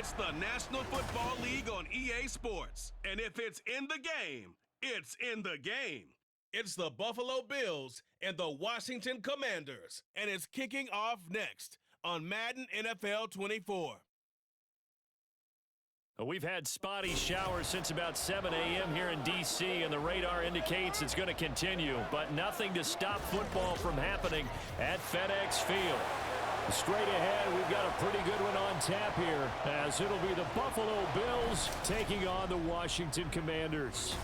It's the National Football League on EA Sports. And if it's in the game, it's in the game. It's the Buffalo Bills and the Washington Commanders. And it's kicking off next on Madden NFL 24. We've had spotty showers since about 7 a.m. here in D.C., and the radar indicates it's going to continue, but nothing to stop football from happening at FedEx Field. Straight ahead, we've got a pretty good one on tap here, as it'll be the Buffalo Bills taking on the Washington Commanders.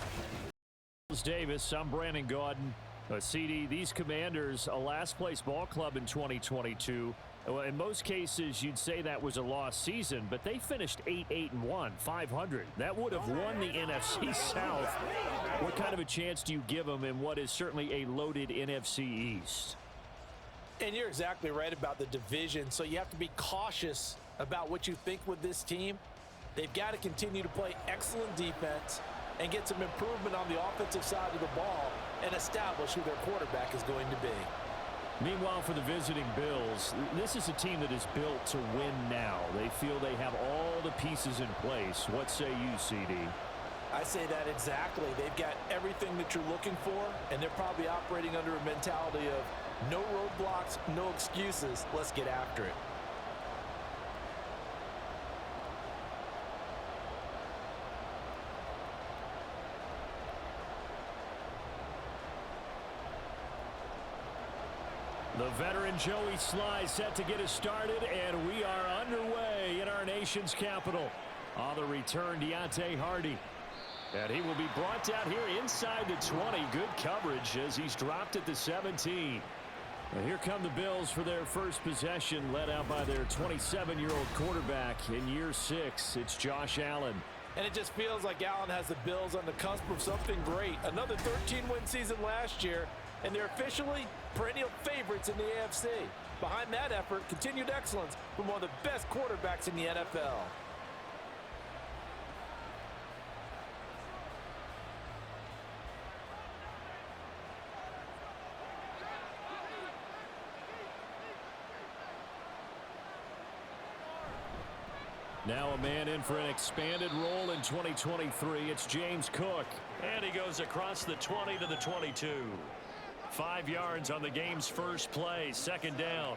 Davis, I'm Brandon Gaudin. CD, these Commanders, a last-place ball club in 2022. Well, in most cases, you'd say that was a lost season, but they finished 8-8-1, 500. That would have won the NFC South. What kind of a chance do you give them in what is certainly a loaded NFC East? And you're exactly right about the division, so you have to be cautious about what you think with this team. They've got to continue to play excellent defense and get some improvement on the offensive side of the ball and establish who their quarterback is going to be. Meanwhile, for the visiting Bills, this is a team that is built to win now. They feel they have all the pieces in place. What say you, CD? I say that exactly. They've got everything that you're looking for, and they're probably operating under a mentality of no roadblocks, no excuses. Let's get after it. The veteran Joey Sly set to get us started, and we are underway in our nation's capital. On the return, Deontay Hardy. And he will be brought down here inside the 20. Good coverage as he's dropped at the 17. And here come the Bills for their first possession, led out by their 27-year-old quarterback in year 6. It's Josh Allen. And it just feels like Allen has the Bills on the cusp of something great. Another 13-win season last year, and they're officially perennial favorites in the AFC. Behind that effort, continued excellence from one of the best quarterbacks in the NFL. Now a man in for an expanded role in 2023. It's James Cook. And he goes across the 20 to the 22. 5 yards on the game's first play, second down.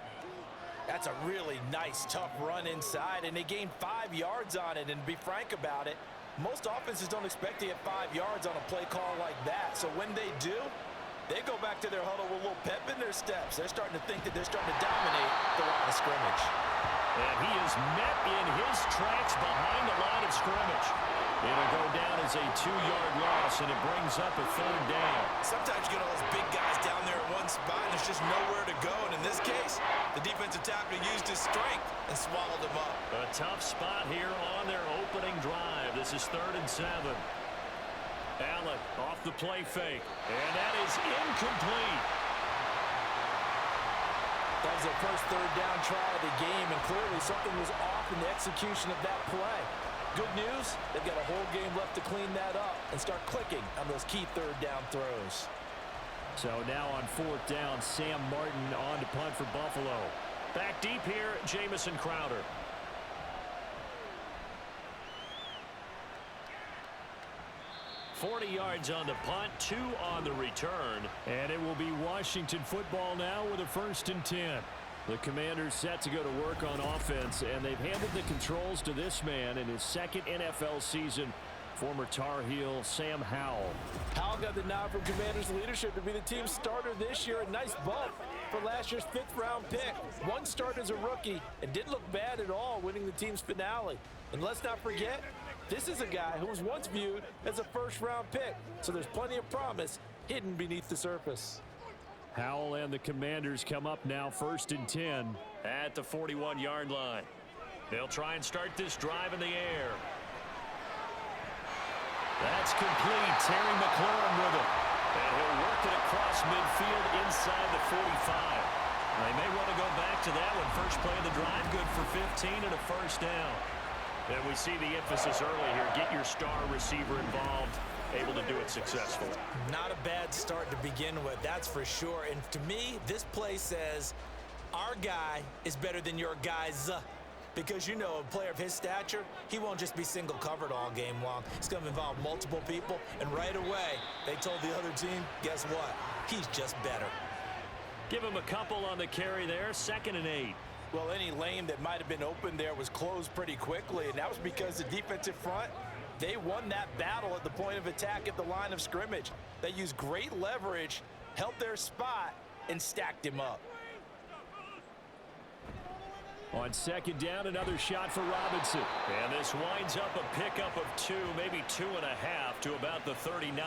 That's a really nice, tough run inside, and they gained 5 yards on it. And to be frank about it, most offenses don't expect to get 5 yards on a play call like that. So when they do, they go back to their huddle with a little pep in their steps. They're starting to think that they're starting to dominate the line of scrimmage. And he is met in his tracks behind the line of scrimmage. It'll go down as a 2-yard loss, and it brings up a third down. Sometimes you get all those big guys down there in one spot, and there's just nowhere to go. And in this case, the defensive tackle used his strength and swallowed him up. A tough spot here on their opening drive. This is 3rd and 7. Allen off the play fake, and that is incomplete. That was their first third down try of the game, and clearly something was off in the execution of that play. Good news, they've got a whole game left to clean that up and start clicking on those key third down throws. So now on 4th down, Sam Martin on to punt for Buffalo. Back deep here, Jamison Crowder. $40 yards on the punt, 2 on the return. And it will be Washington football now with a 1st and 10. The Commanders set to go to work on offense, and they've handed the controls to this man in his 2nd NFL season, former Tar Heel Sam Howell. Howell got the nod from Commanders leadership to be the team's starter this year. A nice bump for last year's 5th-round pick. One start as a rookie and didn't look bad at all, winning the team's finale. And let's not forget, this is a guy who was once viewed as a 1st-round pick, so there's plenty of promise hidden beneath the surface. Howell and the Commanders come up now 1st and 10 at the 41-yard line. They'll try and start this drive in the air. That's complete. Terry McLaurin with it. And he'll work it across midfield inside the 45. They may want to go back to that one. First play of the drive, good for 15 and a 1st down. And we see the emphasis early here. Get your star receiver involved, able to do it successfully. Not a bad start to begin with, that's for sure. And to me, this play says, our guy is better than your guys. because you know a player of his stature, he won't just be single covered all game long. It's going to involve multiple people, and right away, they told the other team, guess what? He's just better. Give him a couple on the carry there, 2nd and 8. Well, any lane that might have been open there was closed pretty quickly, and that was because the defensive front, they won that battle at the point of attack at the line of scrimmage. They used great leverage, held their spot, and stacked him up. On 2nd down, another shot for Robinson. And this winds up a pickup of 2, maybe 2.5 to about the 39.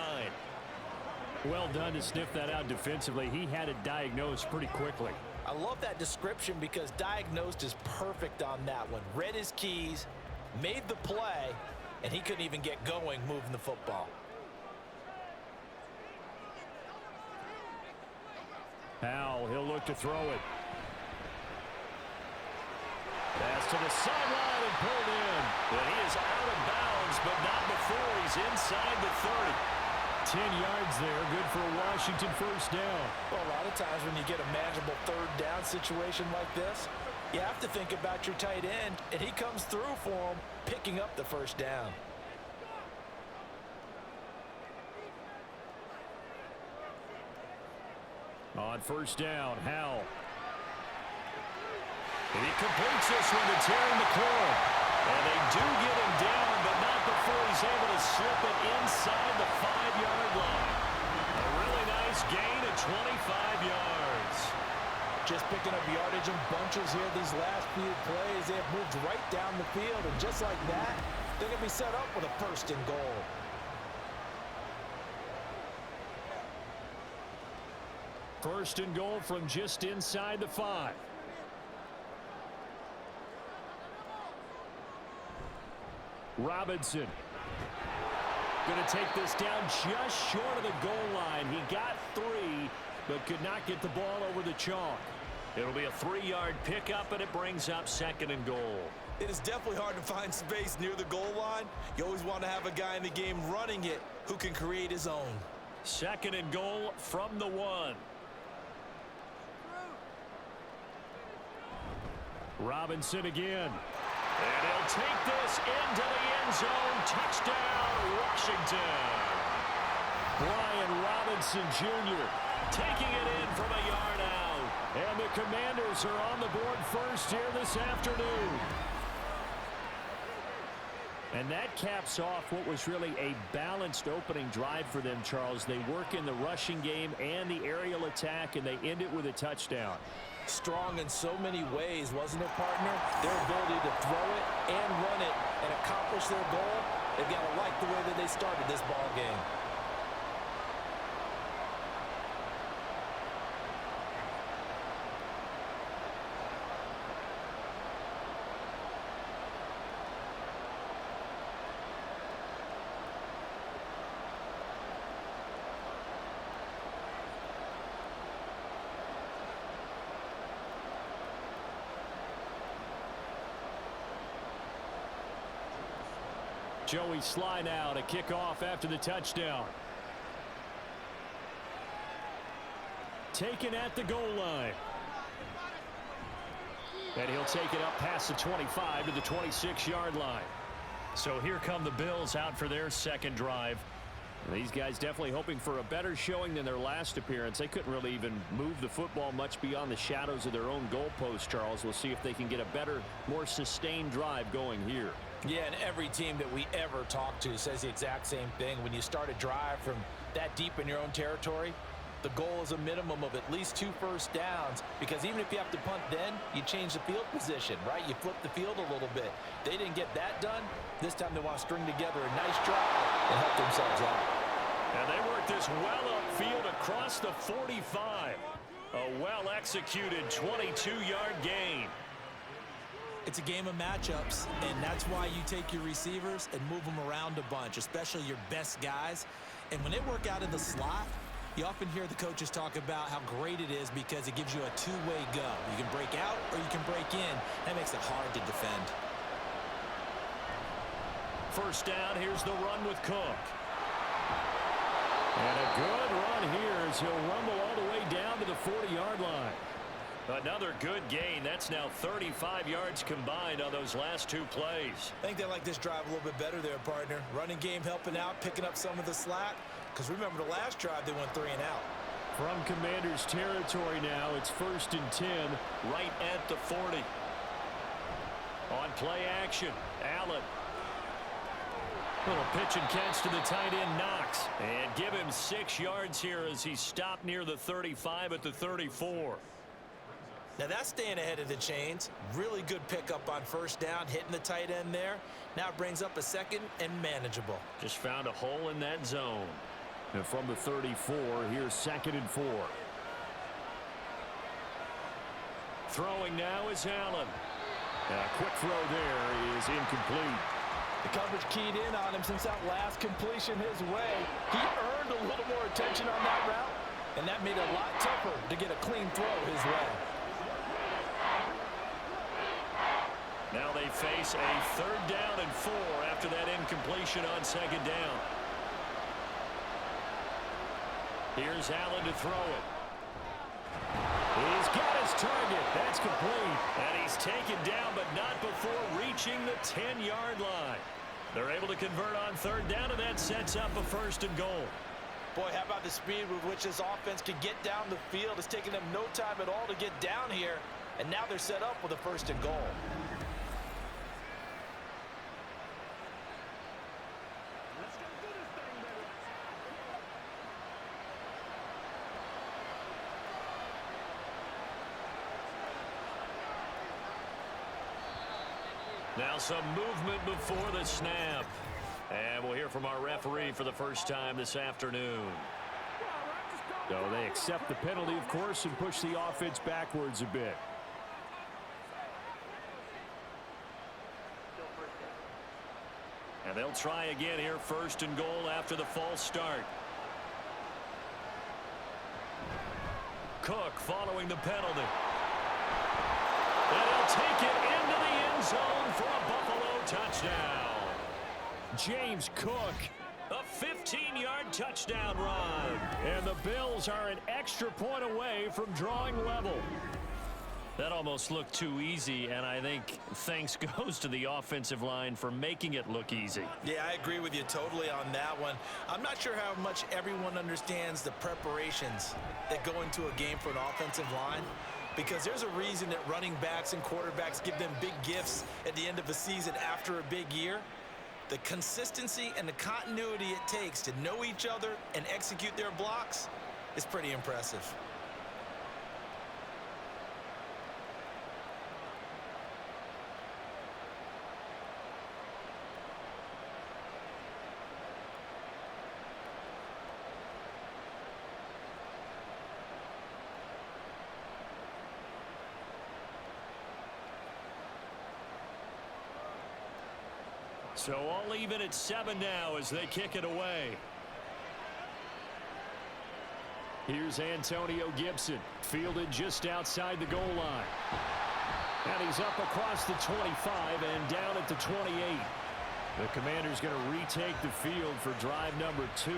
Well done to sniff that out defensively. He had it diagnosed pretty quickly. I love that description because diagnosed is perfect on that one. Read his keys, made the play, and he couldn't even get going moving the football. Powell, he'll look to throw it. Pass to the sideline and pulled in. And he is out of bounds, but not before he's inside the 30. 10 yards there, good for a Washington 1st down. Well, a lot of times when you get a manageable 3rd down situation like this, you have to think about your tight end, and he comes through for him, picking up the 1st down. On 1st down, Howell. And he completes this one to Terry McLaurin. And they do get him down, but not before he's able to slip it inside the 5-yard line. A really nice gain of 25 yards. Just picking up yardage in bunches here these last few plays. They have moved right down the field, and just like that, they're going to be set up with a 1st and goal. First and goal from just inside the 5. Robinson going to take this down just short of the goal line. He got 3, but could not get the ball over the chalk. It'll be a 3-yard pickup, and it brings up 2nd and goal. It is definitely hard to find space near the goal line. You always want to have a guy in the game running it who can create his own. 2nd and goal from the 1. Robinson again. And he'll take this into the end zone. Touchdown, Washington. Brian Robinson Jr. taking it in from a yard out. And the Commanders are on the board first here this afternoon. And that caps off what was really a balanced opening drive for them, Charles. They work in the rushing game and the aerial attack, and they end it with a touchdown. Strong in so many ways, wasn't it, partner? Their ability to throw it and run it and accomplish their goal, they've got to like the way that they started this ball game. Joey Sly now to kick off after the touchdown. Taken at the goal line. And he'll take it up past the 25 to the 26-yard line. So here come the Bills out for their 2nd drive. These guys definitely hoping for a better showing than their last appearance. They couldn't really even move the football much beyond the shadows of their own goalpost, Charles. We'll see if they can get a better, more sustained drive going here. Yeah, and every team that we ever talk to says the exact same thing. When you start a drive from that deep in your own territory, the goal is a minimum of at least 2 first downs, because even if you have to punt then, you change the field position, right? You flip the field a little bit. They didn't get that done. This time they want to string together a nice drive and help themselves out. And they work this well upfield across the 45. A well-executed 22-yard gain. It's a game of matchups, and that's why you take your receivers and move them around a bunch, especially your best guys. And when they work out in the slot, you often hear the coaches talk about how great it is because it gives you a two-way go. You can break out or you can break in. That makes it hard to defend. First down, here's the run with Cook. And a good run here as he'll rumble all the way down to the 40-yard line. Another good gain. That's now 35 yards combined on those last two plays. I think they like this drive a little bit better there, partner. Running game helping out, picking up some of the slack. Because remember, the last drive, they went 3 and out. From Commanders territory now, it's 1st and 10, right at the 40. On play action, Allen. Little pitch and catch to the tight end, Knox. And give him 6 yards here as he stopped near the 35 at the 34. Now that's staying ahead of the chains. Really good pickup on 1st down, hitting the tight end there. Now it brings up a 2nd and manageable. Just found a hole in that zone. And from the 34, here's 2nd and 4. Throwing now is Allen. A quick throw there is incomplete. The coverage keyed in on him since that last completion his way. He earned a little more attention on that route, and that made it a lot tougher to get a clean throw his way. Now they face a 3rd down and 4 after that incompletion on 2nd down. Here's Allen to throw it. He's got his target. That's complete. And he's taken down, but not before reaching the 10-yard line. They're able to convert on 3rd down, and that sets up a 1st and goal. Boy, how about the speed with which this offense can get down the field? It's taken them no time at all to get down here, and now they're set up with a 1st and goal. Now some movement before the snap. And we'll hear from our referee for the first time this afternoon. So they accept the penalty, of course, and push the offense backwards a bit. And they'll try again here, 1st and goal after the false start. Cook following the penalty. And he'll take it into the end zone for a Buffalo touchdown. James Cook, a 15-yard touchdown run. And the Bills are an extra point away from drawing level. That almost looked too easy, and I think thanks goes to the offensive line for making it look easy. Yeah, I agree with you totally on that one. I'm not sure how much everyone understands the preparations that go into a game for an offensive line, because there's a reason that running backs and quarterbacks give them big gifts at the end of a season after a big year. The consistency and the continuity it takes to know each other and execute their blocks is pretty impressive. So all even at 7 now as they kick it away. Here's Antonio Gibson, fielded just outside the goal line. And he's up across the 25 and down at the 28. The Commanders going to retake the field for drive number 2.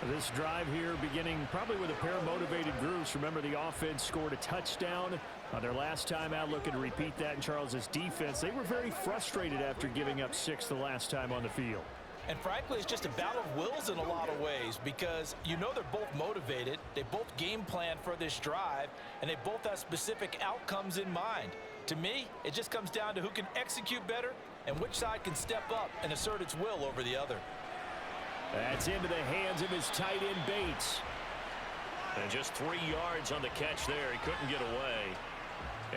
This drive here beginning probably with a pair of motivated groups. Remember, the offense scored a touchdown on their last time out. Looking to repeat that in Charles's defense. They were very frustrated after giving up 6 the last time on the field. And frankly, it's just a battle of wills in a lot of ways, because you know they're both motivated, they both game plan for this drive, and they both have specific outcomes in mind. To me, it just comes down to who can execute better and which side can step up and assert its will over the other. That's into the hands of his tight end, Bates. And just 3 yards on the catch there. He couldn't get away.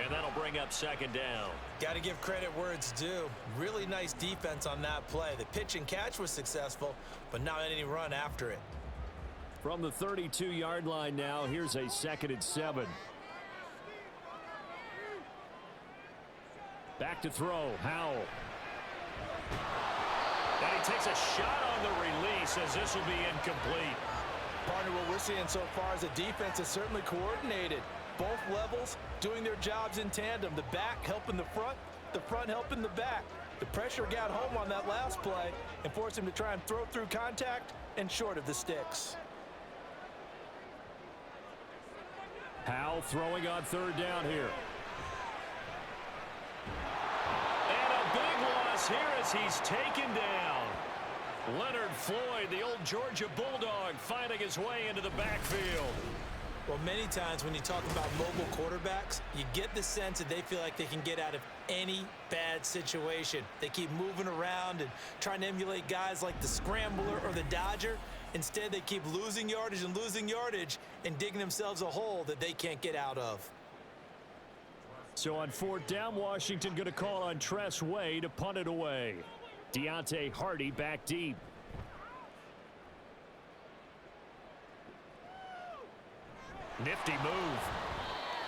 And that'll bring up 2nd down. Got to give credit where it's due. Really nice defense on that play. The pitch and catch was successful, but not any run after it. From the 32-yard line now, here's a 2nd and 7. Back to throw, Howell. And he takes a shot on the release as this will be incomplete. Partner, what we're seeing so far is a defense is certainly coordinated. Both levels doing their jobs in tandem. The back helping the front helping the back. The pressure got home on that last play and forced him to try and throw through contact and short of the sticks. Howell Bell throwing on third down here. And a big loss here as he's taken down. Leonard Floyd, the old Georgia Bulldog, finding his way into the backfield. Well, many times when you talk about mobile quarterbacks, you get the sense that they feel like they can get out of any bad situation. They keep moving around and trying to emulate guys like the Scrambler or the Dodger. Instead, they keep losing yardage and digging themselves a hole that they can't get out of. So on fourth down, Washington going to call on Tress Way to punt it away. Deontay Hardy back deep. Nifty move.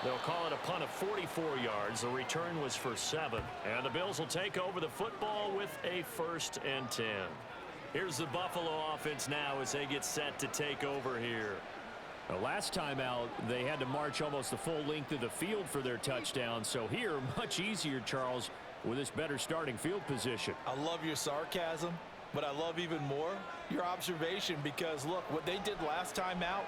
They'll call it a punt of 44 yards. The return was for 7. And the Bills will take over the football with a 1st and 10. Here's the Buffalo offense now as they get set to take over here. The last time out, they had to march almost the full length of the field for their touchdown. So here, much easier, Charles, with this better starting field position. I love your sarcasm, but I love even more your observation because, look, what they did last time out,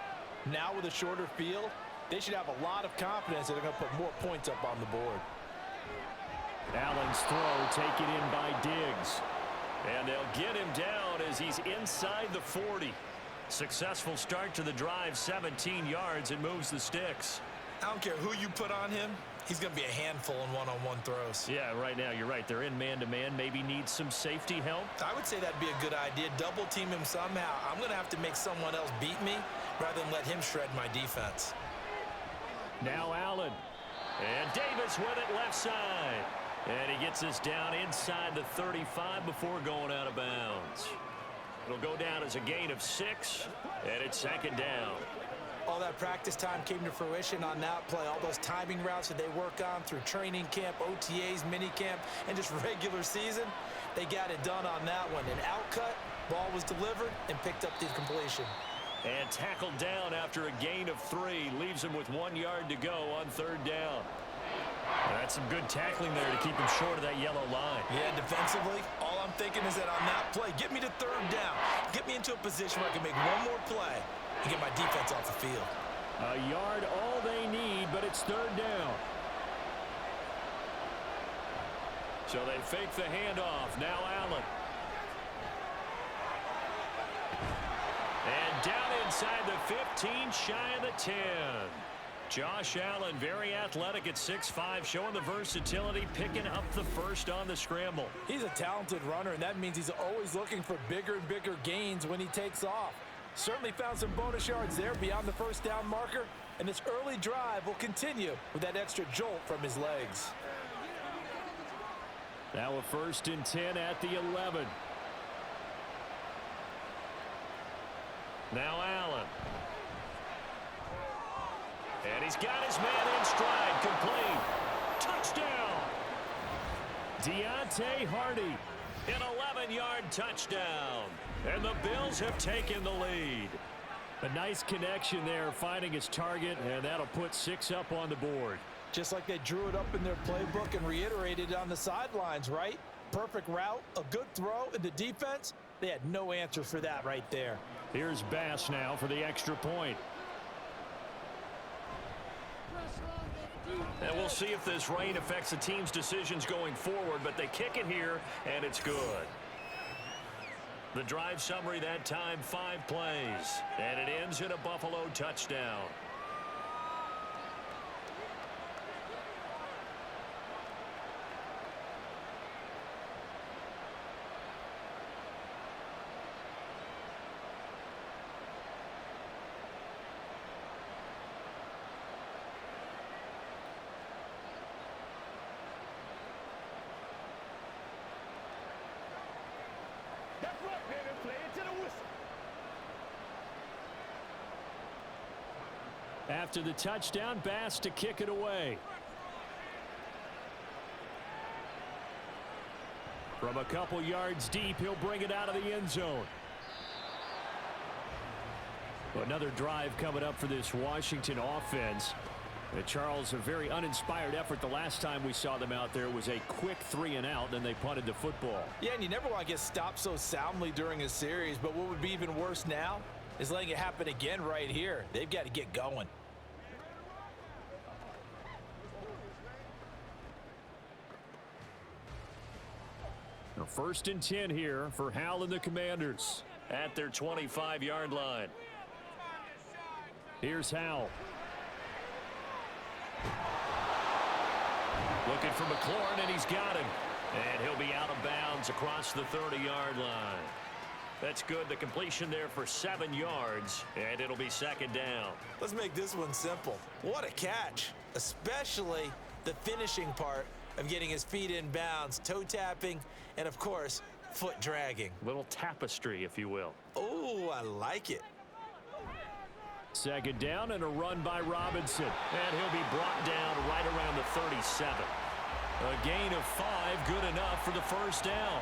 now with a shorter field, they should have a lot of confidence that they're going to put more points up on the board. Allen's throw taken in by Diggs. And they'll get him down as he's inside the 40. Successful start to the drive, 17 yards, and moves the sticks. I don't care who you put on him. He's going to be a handful in one-on-one throws. Yeah, right now, you're right. They're in man-to-man. Maybe needs some safety help. I would say that'd be a good idea. Double team him somehow. I'm going to have to make someone else beat me rather than let him shred my defense. Now Allen. And Davis with it left side. And he gets us down inside the 35 before going out of bounds. It'll go down as a gain of 6, and it's 2nd down. All that practice time came to fruition on that play. All those timing routes that they work on through training camp, OTAs, minicamp, and just regular season, they got it done on that one. An outcut, ball was delivered, and picked up the completion. And tackled down after a gain of 3. Leaves him with 1 yard to go on 3rd down. That's some good tackling there to keep him short of that yellow line. Yeah, defensively, all I'm thinking is that on that play, get me to 3rd down. Get me into a position where I can make one more play and get my defense off the field. A yard all they need, but it's 3rd down. So they fake the handoff. Now Allen. And down inside the 15, shy of the 10. Josh Allen, very athletic at 6'5", showing the versatility, picking up the 1st on the scramble. He's a talented runner, and that means he's always looking for bigger and bigger gains when he takes off. Certainly found some bonus yards there beyond the 1st down marker, and this early drive will continue with that extra jolt from his legs. Now a 1st and 10 at the 11. Now Allen. And he's got his man in stride, complete. Touchdown! Deontay Hardy, an 11-yard touchdown. And the Bills have taken the lead. A nice connection there, finding his target, and that'll put 6 up on the board. Just like they drew it up in their playbook and reiterated it on the sidelines, right? Perfect route, a good throw, and the defense, they had no answer for that right there. Here's Bass now for the extra point. And we'll see if this rain affects the team's decisions going forward, but they kick it here, and it's good. The drive summary that time, 5 plays, and it ends in a Buffalo touchdown. After the touchdown, Bass to kick it away. From a couple yards deep, he'll bring it out of the end zone. Another drive coming up for this Washington offense. Charles, a very uninspired effort. The last time we saw them out there was a quick 3-and-out, then they punted the football. Yeah, and you never want to get stopped so soundly during a series, but what would be even worse now is letting it happen again right here. They've got to get going. A 1st and 10 here for Hal and the Commanders at their 25-yard line. Here's Hal. Looking for McLaurin, and he's got him. And he'll be out of bounds across the 30-yard line. That's good. The completion there for 7 yards, and it'll be 2nd down. Let's make this one simple. What a catch, especially the finishing part of getting his feet in bounds, toe tapping, and of course, foot dragging. Little tapestry, if you will. Oh, I like it. 2nd down and a run by Robinson. And he'll be brought down right around the 37. A gain of 5, good enough for the 1st down.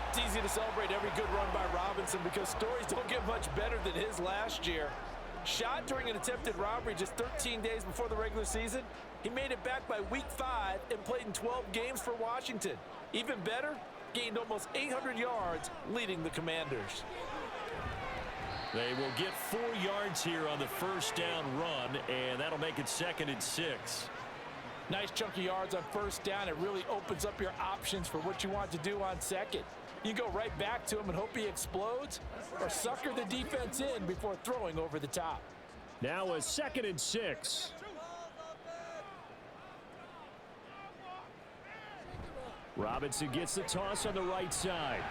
It's easy to celebrate every good run by Robinson because stories don't get much better than his last year. Shot during an attempted robbery just 13 days before the regular season. He made it back by week 5 and played in 12 games for Washington. Even better, gained almost 800 yards leading the Commanders. They will get 4 yards here on the 1st down run, and that'll make it 2nd and 6. Nice chunky yards on 1st down. It really opens up your options for what you want to do on 2nd. You go right back to him and hope he explodes, or sucker the defense in before throwing over the top. Now a 2nd and 6. Robinson gets the toss on the right side.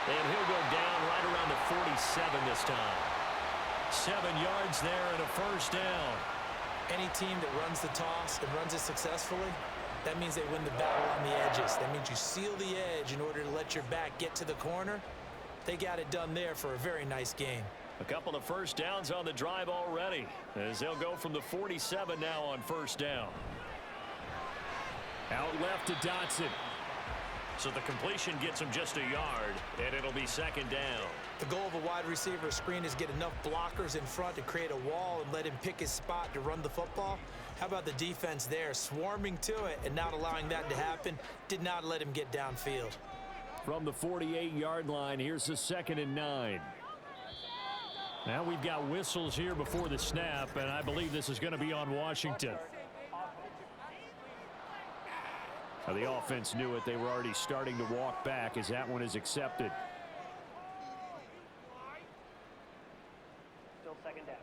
And he'll go down right around the 47 this time. 7 yards there and a 1st down. Any team that runs the toss and runs it successfully, that means they win the battle on the edges. That means you seal the edge in order to let your back get to the corner. They got it done there for a very nice game. A couple of 1st downs on the drive already, as they'll go from the 47 now on 1st down. Out left to Dotson. So the completion gets him just a yard, and it'll be 2nd down. The goal of a wide receiver screen is get enough blockers in front to create a wall and let him pick his spot to run the football. How about the defense there, swarming to it and not allowing that to happen? Did not let him get downfield. From the 48-yard line, here's a 2nd and 9. Now we've got whistles here before the snap, and I believe this is going to be on Washington. Now the offense knew it. They were already starting to walk back as that one is accepted. Still 2nd down.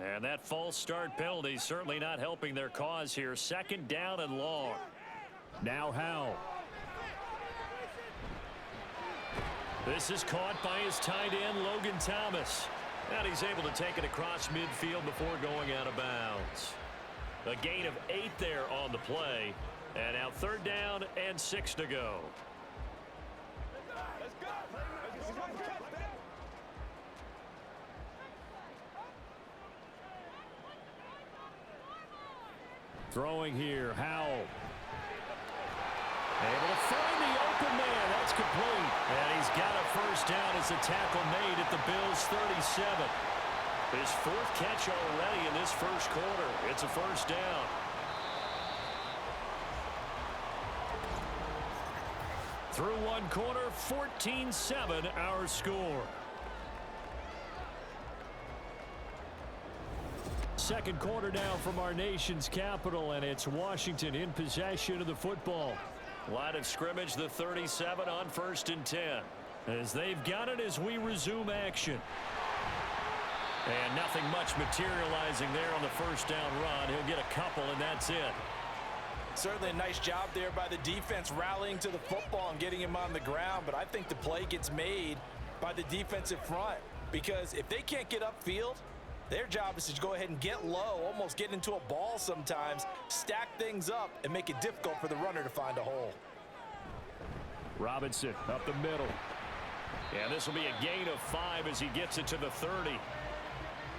And that false start penalty certainly not helping their cause here. 2nd down and long. Now Howell. This is caught by his tight end, Logan Thomas. And he's able to take it across midfield before going out of bounds. A gain of 8 there on the play. And now 3rd down and 6 to go. Throwing here, Howell. Able to find the open man. That's complete. And he's got a 1st down as a tackle made at the Bills' 37. His 4th catch already in this 1st quarter. It's a 1st down. Through one quarter, 14-7 our score. 2nd quarter now from our nation's capital, and it's Washington in possession of the football. Line of scrimmage, the 37 on 1st and 10. As they've got it as we resume action. And nothing much materializing there on the 1st down run. He'll get a couple, and that's it. Certainly a nice job there by the defense rallying to the football and getting him on the ground, but I think the play gets made by the defensive front because if they can't get upfield, their job is to go ahead and get low, almost get into a ball sometimes, stack things up, and make it difficult for the runner to find a hole. Robinson up the middle. And this will be a gain of 5 as he gets it to the 30.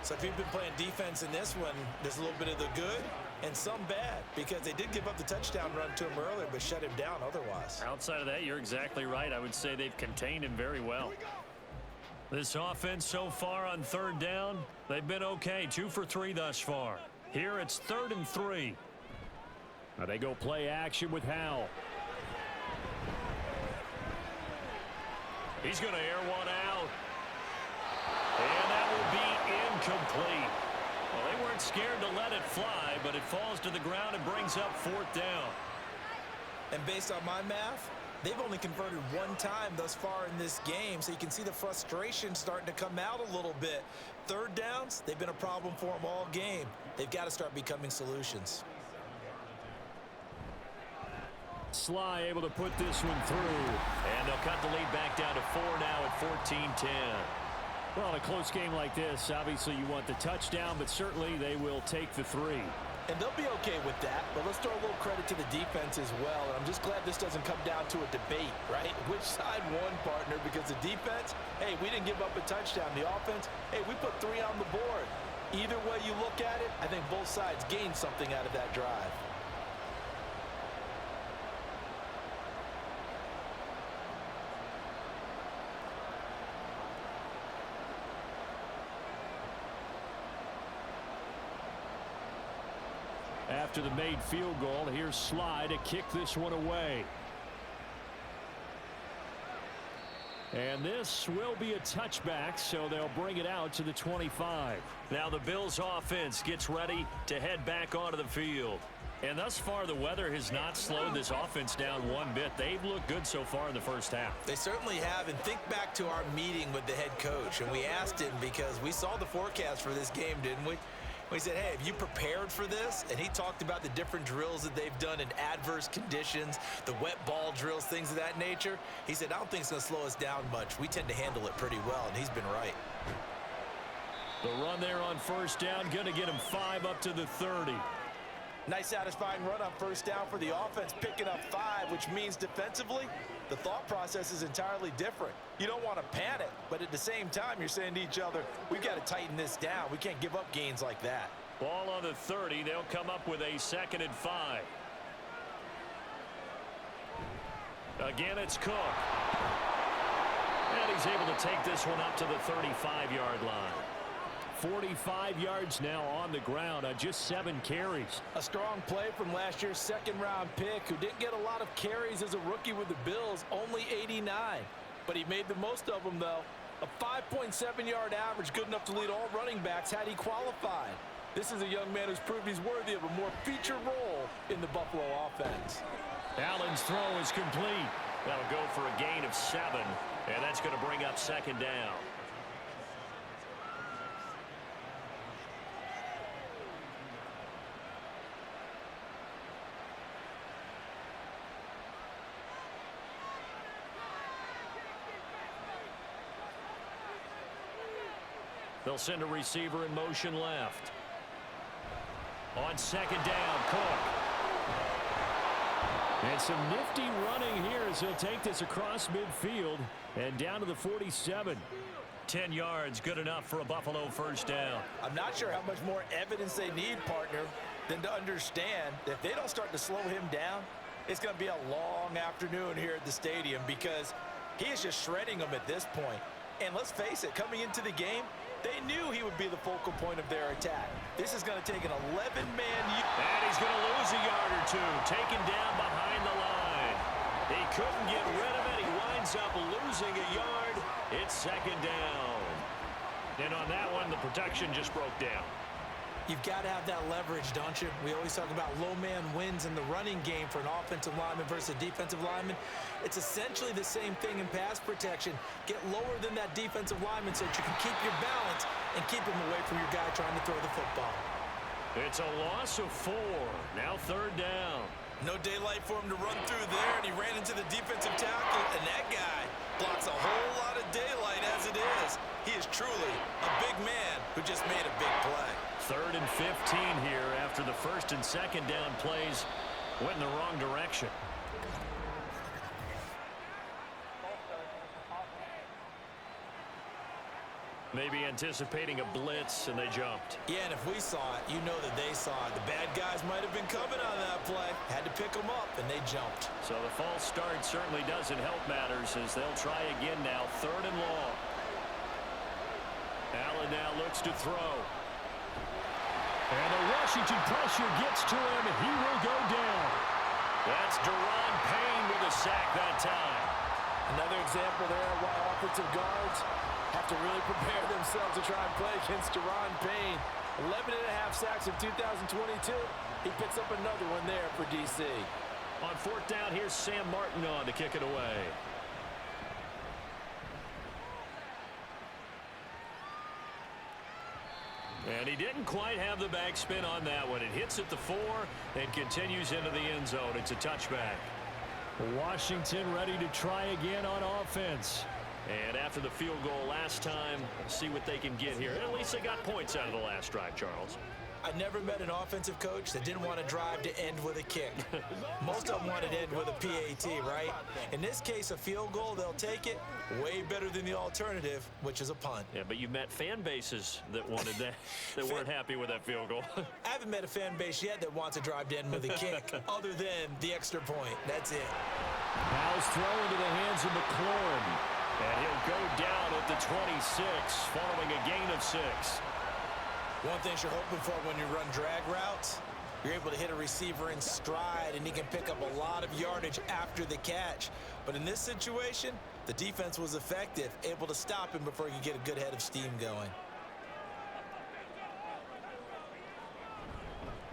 So if you've been playing defense in this one, there's a little bit of the good and some bad because they did give up the touchdown run to him earlier but shut him down otherwise. Outside of that, you're exactly right. I would say they've contained him very well. This offense so far on 3rd down, they've been okay. 2 for 3 thus far. Here it's 3rd and 3. Now they go play action with Howell. He's going to air one out. And that will be incomplete. Well, they weren't scared to let it fly, but it falls to the ground and brings up 4th down. And based on my math, they've only converted one time thus far in this game, so you can see the frustration starting to come out a little bit. Third downs, they've been a problem for them all game. They've got to start becoming solutions. Sly able to put this one through. And they'll cut the lead back down to 4 now at 14-10. Well, in a close game like this, obviously you want the touchdown, but certainly they will take the 3. And they'll be okay with that, but let's throw a little credit to the defense as well. And I'm just glad this doesn't come down to a debate, right? Which side won, partner? Because the defense, hey, we didn't give up a touchdown. The offense, hey, we put 3 on the board. Either way you look at it, I think both sides gained something out of that drive. After the made field goal, here's Sly to kick this one away. And this will be a touchback, so they'll bring it out to the 25. Now the Bills offense gets ready to head back onto the field. And thus far, the weather has not slowed this offense down one bit. They've looked good so far in the first half. They certainly have. And think back to our meeting with the head coach. And we asked him because we saw the forecast for this game, didn't we? We said, hey, have you prepared for this? And he talked about the different drills that they've done in adverse conditions, the wet ball drills, things of that nature. He said, I don't think it's going to slow us down much. We tend to handle it pretty well, and he's been right. The run there on first down, going to get him 5 up to the 30. Nice satisfying run on first down for the offense, picking up 5, which means defensively, the thought process is entirely different. You don't want to panic, but at the same time, you're saying to each other, we've got to tighten this down. We can't give up gains like that. Ball on the 30. They'll come up with a 2nd and 5. Again, it's Cook. And he's able to take this one up to the 35-yard line. 45 yards now on the ground on just 7 carries. A strong play from last year's second-round pick who didn't get a lot of carries as a rookie with the Bills, only 89. But he made the most of them, though. A 5.7-yard average, good enough to lead all running backs had he qualified. This is a young man who's proved he's worthy of a more featured role in the Buffalo offense. Allen's throw is complete. That'll go for a gain of 7, and that's going to bring up 2nd down. They'll send a receiver in motion left. On 2nd down, Cook. And some nifty running here as he'll take this across midfield and down to the 47. 10 yards, good enough for a Buffalo first down. I'm not sure how much more evidence they need, partner, than to understand that if they don't start to slow him down, it's going to be a long afternoon here at the stadium because he is just shredding them at this point. And let's face it, coming into the game, they knew he would be the focal point of their attack. This is going to take an 11-man... And he's going to lose a yard or 2, taken down behind the line. He couldn't get rid of it. He winds up losing a yard. It's 2nd down. And on that one, the protection just broke down. You've got to have that leverage, don't you? We always talk about low man wins in the running game for an offensive lineman versus a defensive lineman. It's essentially the same thing in pass protection. Get lower than that defensive lineman so that you can keep your balance and keep him away from your guy trying to throw the football. It's a loss of 4. Now 3rd down. No daylight for him to run through there, and he ran into the defensive tackle, and that guy blocks a whole lot of daylight as it is. He is truly a big man who just made a big play. 3rd and 15 here after the 1st and 2nd down plays went in the wrong direction. Maybe anticipating a blitz, and they jumped. Yeah, and if we saw it, you know that they saw it. The bad guys might have been coming on that play. Had to pick them up, and they jumped. So the false start certainly doesn't help matters as they'll try again now. 3rd and long. Allen now looks to throw. And the Washington pressure gets to him, and he will go down. That's Deron Payne with a sack that time. Another example there of why offensive guards have to really prepare themselves to try and play against Deron Payne. 11.5 sacks in 2022. He picks up another one there for DC. On fourth down, here's Sam Martin on to kick it away. And he didn't quite have the backspin on that one. It hits at the 4 and continues into the end zone. It's a touchback. Washington ready to try again on offense. And after the field goal last time, see what they can get here. At least they got points out of the last drive, Charles. I never met an offensive coach that didn't want to drive to end with a kick. Most of them wanted to end with a PAT, right? In this case, a field goal, they'll take it. Way better than the alternative, which is a punt. Yeah, but you met fan bases that wanted that, that weren't happy with that field goal. I haven't met a fan base yet that wants to drive to end with a kick, other than the extra point. That's it. Ball's thrown into the hands of McLaurin. And he'll go down at the 26, following a gain of 6. One thing you're hoping for when you run drag routes, you're able to hit a receiver in stride, and he can pick up a lot of yardage after the catch. But in this situation, the defense was effective, able to stop him before he could get a good head of steam going.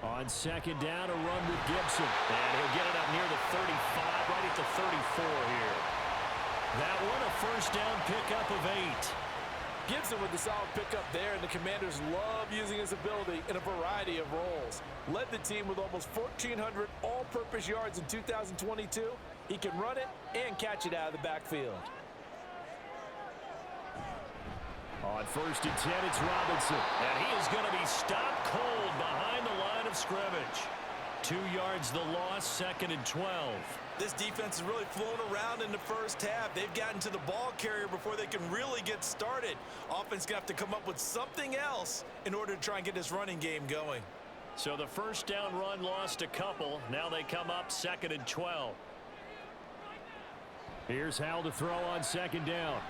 On second down, a run with Gibson. And he'll get it up near the 35, right at the 34 here. That one a first down pickup of 8. Gibson with the solid pickup there, and the Commanders love using his ability in a variety of roles. Led the team with almost 1,400 all-purpose yards in 2022. He can run it and catch it out of the backfield. On first and 10, it's Robinson. And he is going to be stopped cold behind the line of scrimmage. 2 yards the loss, second and 12. This defense has really flown around in the first half. They've gotten to the ball carrier before they can really get started. Offense going to have to come up with something else in order to try and get this running game going. So the first down run lost a couple. Now they come up second and 12. Here's Howell to throw on second down.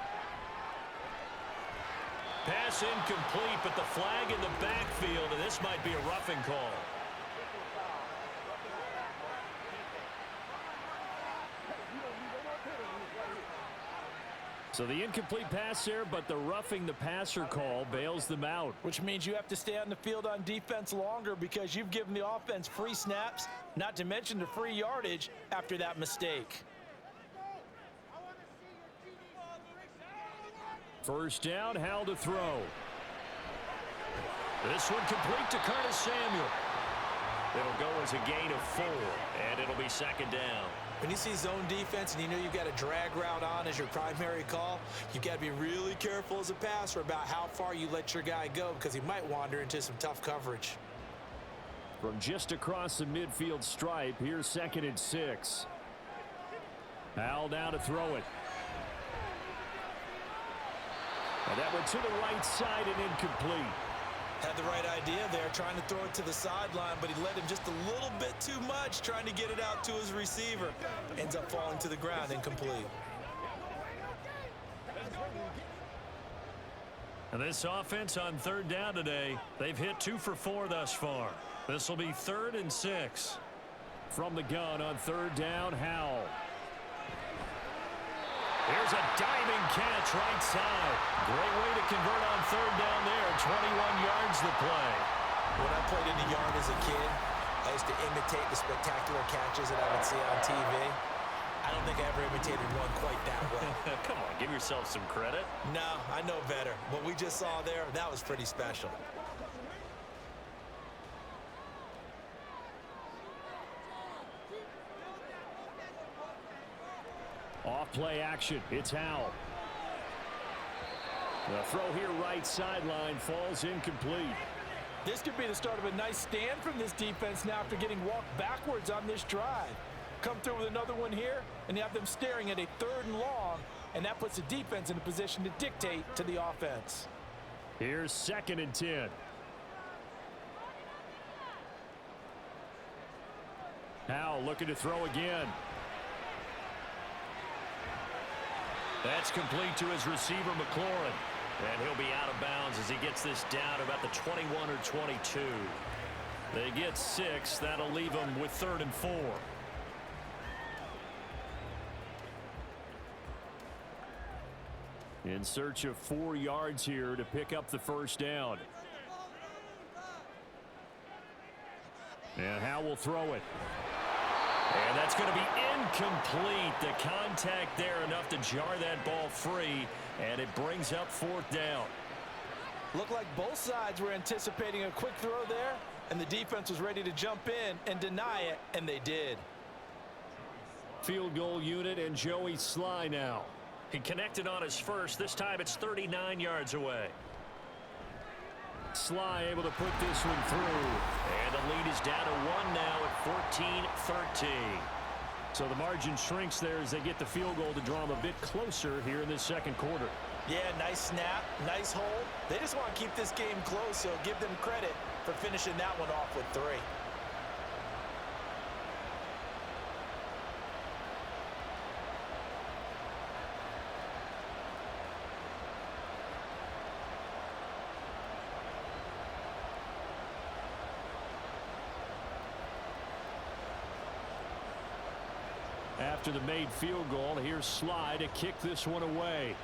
Pass incomplete, but the flag in the backfield, and this might be a roughing call. So the incomplete pass there, but the roughing the passer call bails them out. Which means you have to stay on the field on defense longer because you've given the offense free snaps, not to mention the free yardage after that mistake. First down, Howell to throw. This one complete to Curtis Samuel. It'll go as a gain of 4, and it'll be second down. When you see zone defense and you know you've got a drag route on as your primary call, you've got to be really careful as a passer about how far you let your guy go because he might wander into some tough coverage. From just across the midfield stripe, here's second and 6. Howell now to throw it. And that went to the right side and incomplete. Had the right idea there, trying to throw it to the sideline, but he let him just a little bit too much, trying to get it out to his receiver. Ends up falling to the ground, incomplete. And this offense on third down today, they've hit 2 for 4 thus far. This will be 3rd and 6. From the gun on third down, Howell. Here's a diving catch right side. Great way to convert on third down there. 21 yards the play. When I played in the yard as a kid, I used to imitate the spectacular catches that I would see on TV. I don't think I ever imitated one quite that well. Come on, give yourself some credit. No, I know better. What we just saw there, that was pretty special. Off play action. It's Howell. The throw here right sideline falls incomplete. This could be the start of a nice stand from this defense now after getting walked backwards on this drive. Come through with another one here, and you have them staring at a 3rd and long, and that puts the defense in a position to dictate to the offense. Here's second and 10. Howell looking to throw again. That's complete to his receiver, McLaurin. And he'll be out of bounds as he gets this down about the 21 or 22. They get 6. That'll leave them with 3rd and 4. In search of 4 yards here to pick up the first down. And Howell will throw it. And that's going to be incomplete. The contact there enough to jar that ball free, and it brings up 4th down. Looked like both sides were anticipating a quick throw there, and the defense was ready to jump in and deny it, and they did. Field goal unit and Joey Sly now. He connected on his first. This time it's 39 yards away. Sly able to put this one through. And the lead is down to 1 now at 14-13. So the margin shrinks there as they get the field goal to draw them a bit closer here in this second quarter. Yeah, nice snap, nice hold. They just want to keep this game close, so give them credit for finishing that one off with 3. After the made field goal, here's Sly to kick this one away.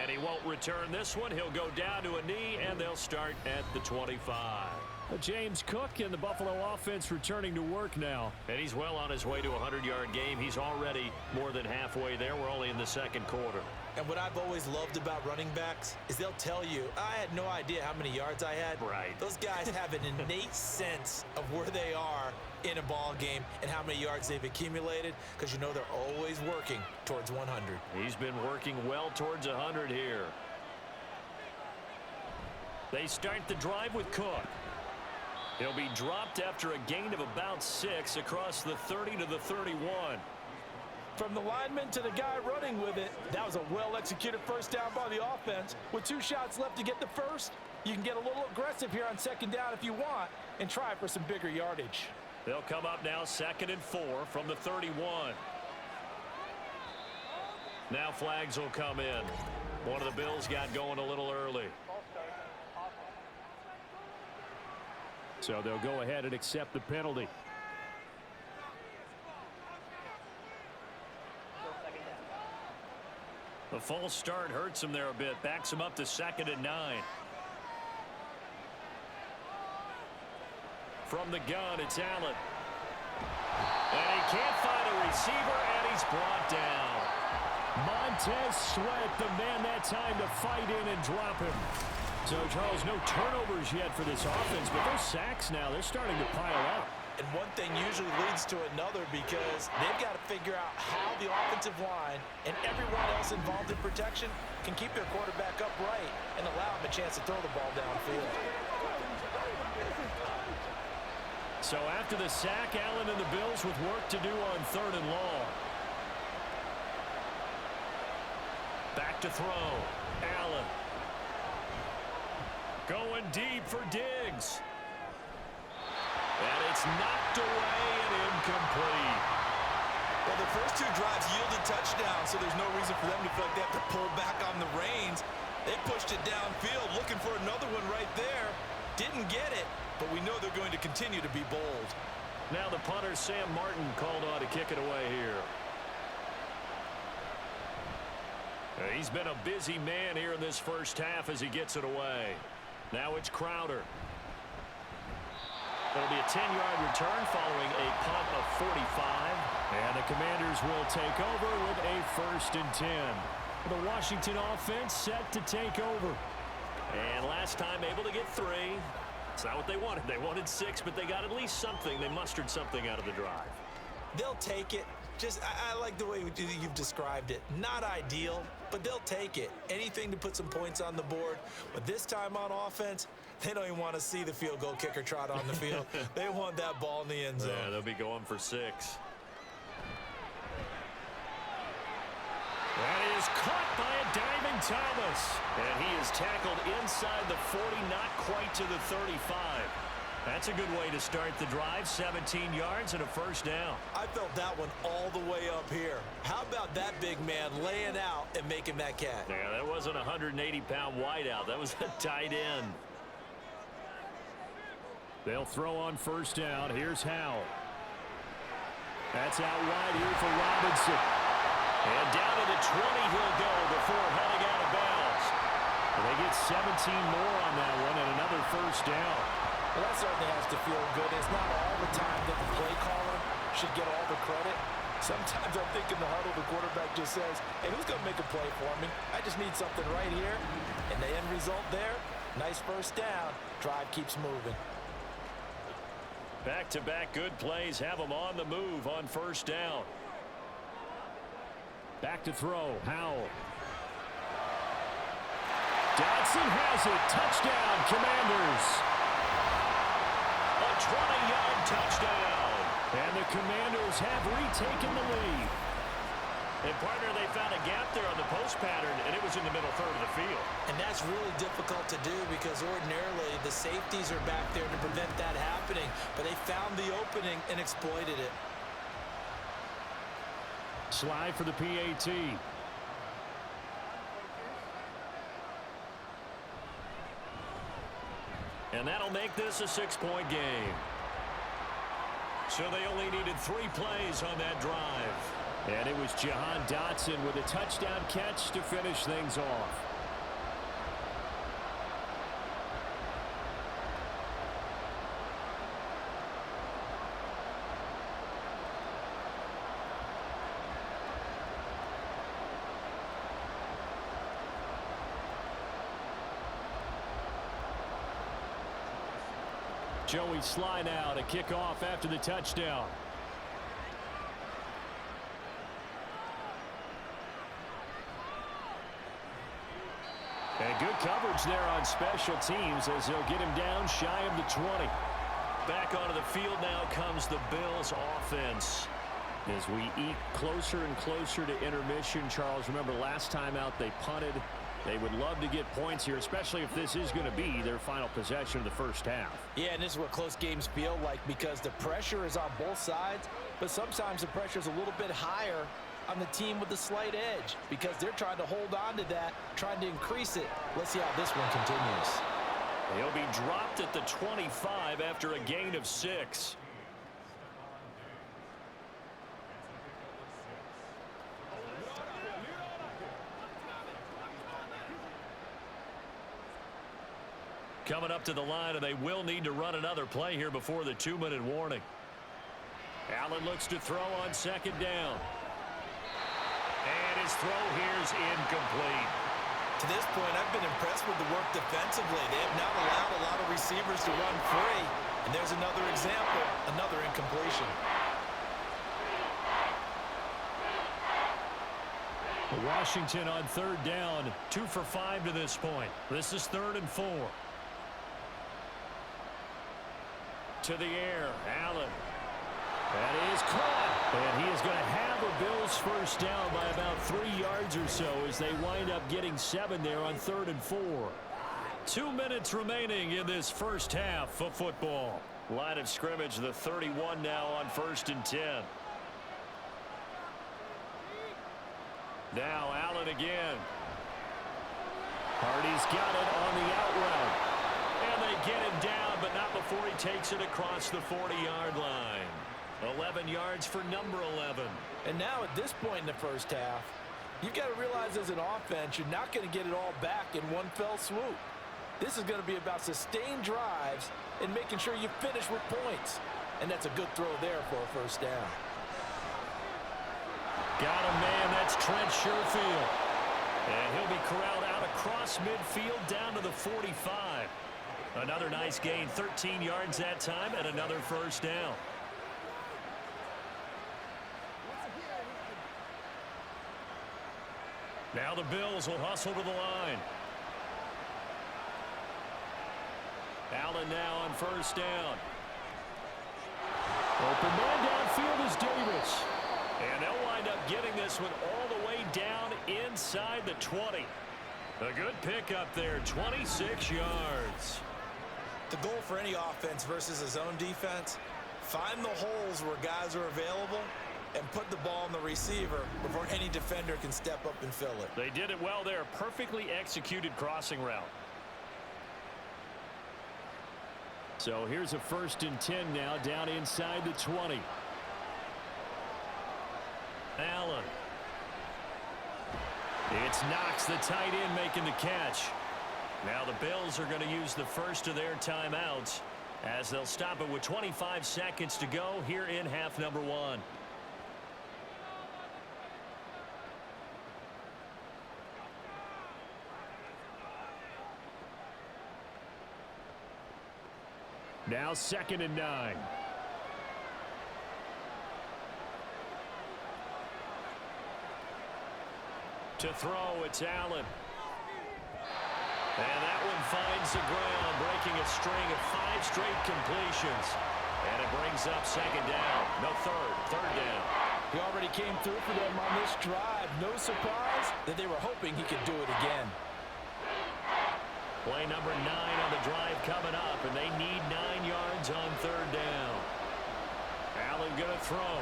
And he won't return this one. He'll go down to a knee, and they'll start at the 25. James Cook and the Buffalo offense returning to work now. And he's well on his way to a 100-yard game. He's already more than halfway there. We're only in the second quarter. And what I've always loved about running backs is they'll tell you, I had no idea how many yards I had. Right. Those guys have an innate sense of where they are in a ball game and how many yards they've accumulated, because you know they're always working towards 100. He's been working well towards 100 here. They start the drive with Cook. He'll be dropped after a gain of about 6 across the 30 to the 31. From the lineman to the guy running with it, that was a well-executed first down by the offense. With 2 shots left to get the first, you can get a little aggressive here on second down if you want and try for some bigger yardage. They'll come up now 2nd and 4 from the 31. Now flags will come in. One of the Bills got going a little early. So they'll go ahead and accept the penalty. The false start hurts him there a bit. Backs him up to 2nd and 9. From the gun, it's Allen. And he can't find a receiver, and he's brought down. Montez Sweat, the man that time to fight in and drop him. So, Charles, no turnovers yet for this offense, but those sacks now, they're starting to pile up. And one thing usually leads to another, because they've got to figure out how the offensive line and everyone else involved in protection can keep their quarterback upright and allow him a chance to throw the ball downfield. So after the sack, Allen and the Bills with work to do on 3rd and long. Back to throw. Allen. Going deep for Diggs. And it's knocked away and incomplete. Well, the first 2 drives yielded touchdowns, so there's no reason for them to feel like they have to pull back on the reins. They pushed it downfield, looking for another one right there. Didn't get it, but we know they're going to continue to be bold. Now the punter, Sam Martin, called on to kick it away here. He's been a busy man here in this first half as he gets it away. Now it's Crowder. It'll be a 10-yard return following a punt of 45. And the Commanders will take over with a 1st and 10. The Washington offense set to take over. And last time able to get 3. It's not what they wanted. They wanted 6, but they got at least something. They mustered something out of the drive. They'll take it. I like the way you've described it. Not ideal, but they'll take it. Anything to put some points on the board. But this time on offense, they don't even want to see the field goal kicker trot on the field. They want that ball in the end zone. Yeah, they'll be going for 6. That is caught by a diving Thomas. And he is tackled inside the 40, not quite to the 35. That's a good way to start the drive. 17 yards and a 1st down. I felt that one all the way up here. How about that big man laying out and making that catch? Yeah, that wasn't a 180-pound wideout. That was a tight end. They'll throw on 1st down. Here's Howell. That's out wide here for Robinson. And down to the 20 he'll go before heading out of bounds. They get 17 more on that one and another 1st down. Well, that certainly has to feel good. It's not all the time that the play caller should get all the credit. Sometimes I think in the huddle, the quarterback just says, hey, who's going to make a play for me? I just need something right here. And the end result there, nice first down. Drive keeps moving. Back-to-back good plays have them on the move on first down. Back to throw, Howell. Dodson has it. Touchdown, Commanders. A 20-yard touchdown. And the Commanders have retaken the lead. And, partner, they found a gap there on the post pattern, and it was in the middle third of the field. And that's really difficult to do because ordinarily the safeties are back there to prevent that happening. But they found the opening and exploited it. Slide for the PAT. And that'll make this a 6-point game. So they only needed 3 plays on that drive. And it was Jahan Dotson with a touchdown catch to finish things off. Joey Sly now to kick off after the touchdown. And good coverage there on special teams as they'll get him down shy of the 20. Back onto the field now comes the Bills offense. As we eke closer and closer to intermission, Charles, remember last time out they punted. They would love to get points here, especially if this is going to be their final possession of the first half. Yeah, and this is what close games feel like because the pressure is on both sides, but sometimes the pressure is a little bit higher on the team with the slight edge because they're trying to hold on to that, trying to increase it. Let's see how this one continues. He'll be dropped at the 25 after a gain of 6. Coming up to the line, and they will need to run another play here before the 2-minute warning. Allen looks to throw on second down. And his throw here is incomplete. To this point, I've been impressed with the work defensively. They have not allowed a lot of receivers to run free. And there's another example, another incompletion. Washington on third down. 2 for 5 to this point. This is 3rd and 4. To the air, Allen. That is caught. And he is going to have a Bills first down by about 3 yards or so as they wind up getting 7 there on 3rd and 4. 2 minutes remaining in this first half of football. Line of scrimmage, the 31 now on 1st and 10. Now Allen again. Hardy's got it on the out route. And they get him down, but not before he takes it across the 40-yard line. 11 yards for number 11. And now at this point in the first half, you've got to realize as an offense, you're not going to get it all back in one fell swoop. This is going to be about sustained drives and making sure you finish with points. And that's a good throw there for a first down. Got him, man. That's Trent Sherfield. And he'll be corralled out across midfield down to the 45. Another nice gain, 13 yards that time, and another first down. Now the Bills will hustle to the line. Allen now on first down. Open man downfield is Davis. And they'll wind up getting this one all the way down inside the 20. A good pickup there, 26 yards. The goal for any offense versus a zone defense, find the holes where guys are available and put the ball on the receiver before any defender can step up and fill it. They did it well there. Perfectly executed crossing route. So here's a 1st and 10 now down inside the 20. Allen. It's Knox, the tight end, making the catch. Now the Bills are going to use the first of their timeouts. as they'll stop it with 25 seconds to go here in half number one. Now 2nd and 9. To throw, it's Allen. And that one finds the ground, breaking a string of 5 straight completions. And it brings up 2nd down. No, third down. He already came through for them on this drive. No surprise that they were hoping he could do it again. Play number 9 on the drive coming up, and they need 9 yards on 3rd down. Allen going to throw.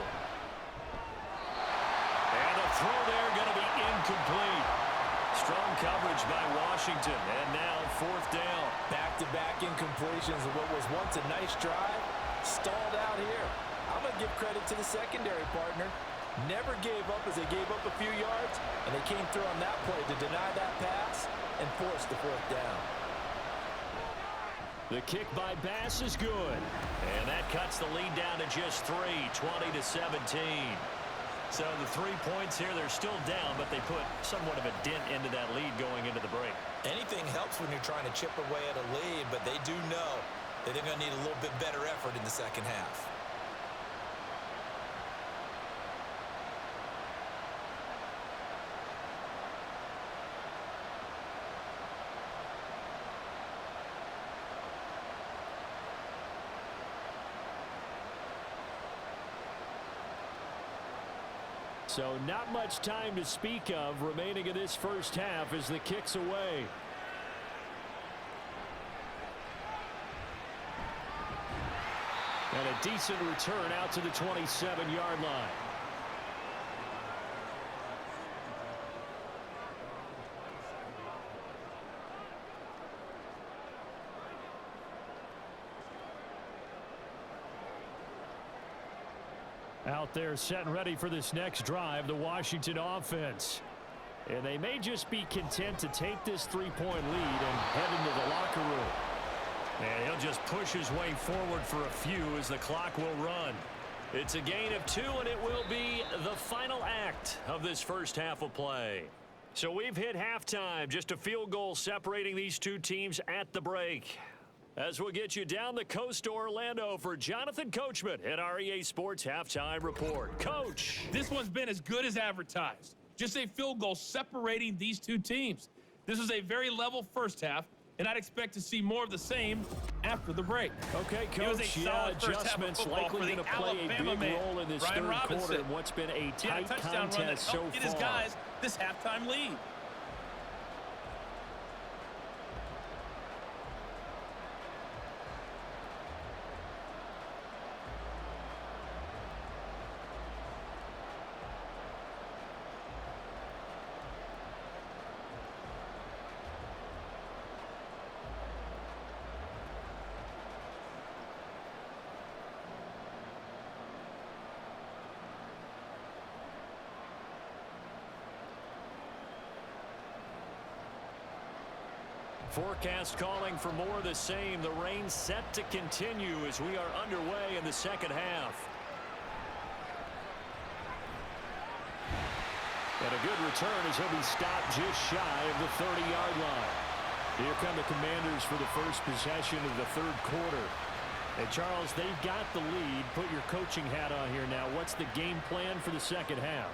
And the throw there going to be incomplete. Strong coverage by Washington, and now 4th down. Back-to-back incompletions of what was once a nice drive. Stalled out here. I'm going to give credit to the secondary partner. Never gave up as they gave up a few yards, and they came through on that play to deny that pass and force the 4th down. The kick by Bass is good, and that cuts the lead down to just 3, 20-17. So the 3 points here, they're still down, but they put somewhat of a dent into that lead going into the break. Anything helps when you're trying to chip away at a lead, but they do know that they're going to need a little bit better effort in the second half. So not much time to speak of remaining in this first half as the kick's away. And a decent return out to the 27-yard line. Out there set and ready for this next drive, the Washington offense. And they may just be content to take this 3-point lead and head into the locker room. And he'll just push his way forward for a few as the clock will run. It's a gain of 2, and it will be the final act of this first half of play. So we've hit halftime, just a field goal separating these two teams at the break. As we'll get you down the coast to Orlando for Jonathan Coachman at our EA Sports Halftime Report. Coach! This one's been as good as advertised. Just a field goal separating these two teams. This is a very level first half, and I'd expect to see more of the same after the break. Okay, Coach, adjustments likely going to play a big role in this third quarter in what's been a tight contest so far. Get his guys this halftime lead. Forecast calling for more of the same. The rain set to continue as we are underway in the second half. And a good return as he'll be stopped just shy of the 30-yard line. Here come the Commanders for the first possession of the third quarter. And Charles, they've got the lead. Put your coaching hat on here now. What's the game plan for the second half?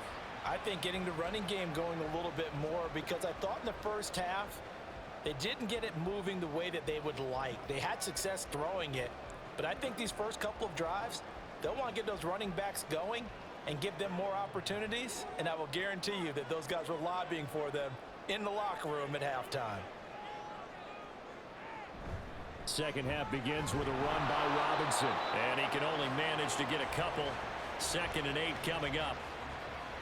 I think getting the running game going a little bit more, because I thought in the first half they didn't get it moving the way that they would like. They had success throwing it, but I think these first couple of drives, they'll want to get those running backs going and give them more opportunities, and I will guarantee you that those guys were lobbying for them in the locker room at halftime. Second half begins with a run by Robinson, and he can only manage to get a couple. 2nd and 8 coming up.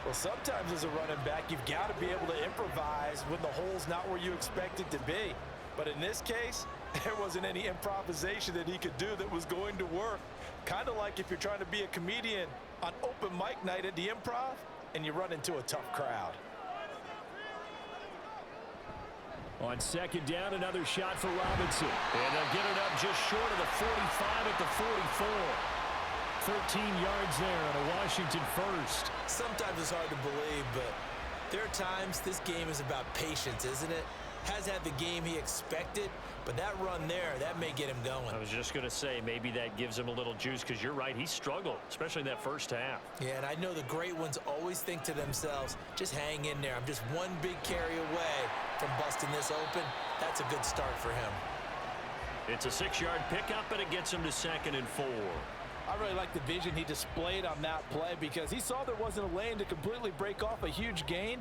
Well, sometimes as a running back, you've got to be able to improvise when the hole's not where you expect it to be. But in this case, there wasn't any improvisation that he could do that was going to work. Kind of like if you're trying to be a comedian on open mic night at the Improv and you run into a tough crowd. On second down, another shot for Robinson. And they'll get it up just short of the 45 at the 44. 13 yards there on a Washington first. Sometimes it's hard to believe, but there are times this game is about patience, isn't it? Has had the game he expected, but that run there, that may get him going. I was just going to say, maybe that gives him a little juice, because you're right, he struggled, especially in that first half. Yeah, and I know the great ones always think to themselves, just hang in there. I'm just one big carry away from busting this open. That's a good start for him. It's a 6-yard pickup, and it gets him to 2nd and 4. I really like the vision he displayed on that play because he saw there wasn't a lane to completely break off a huge gain.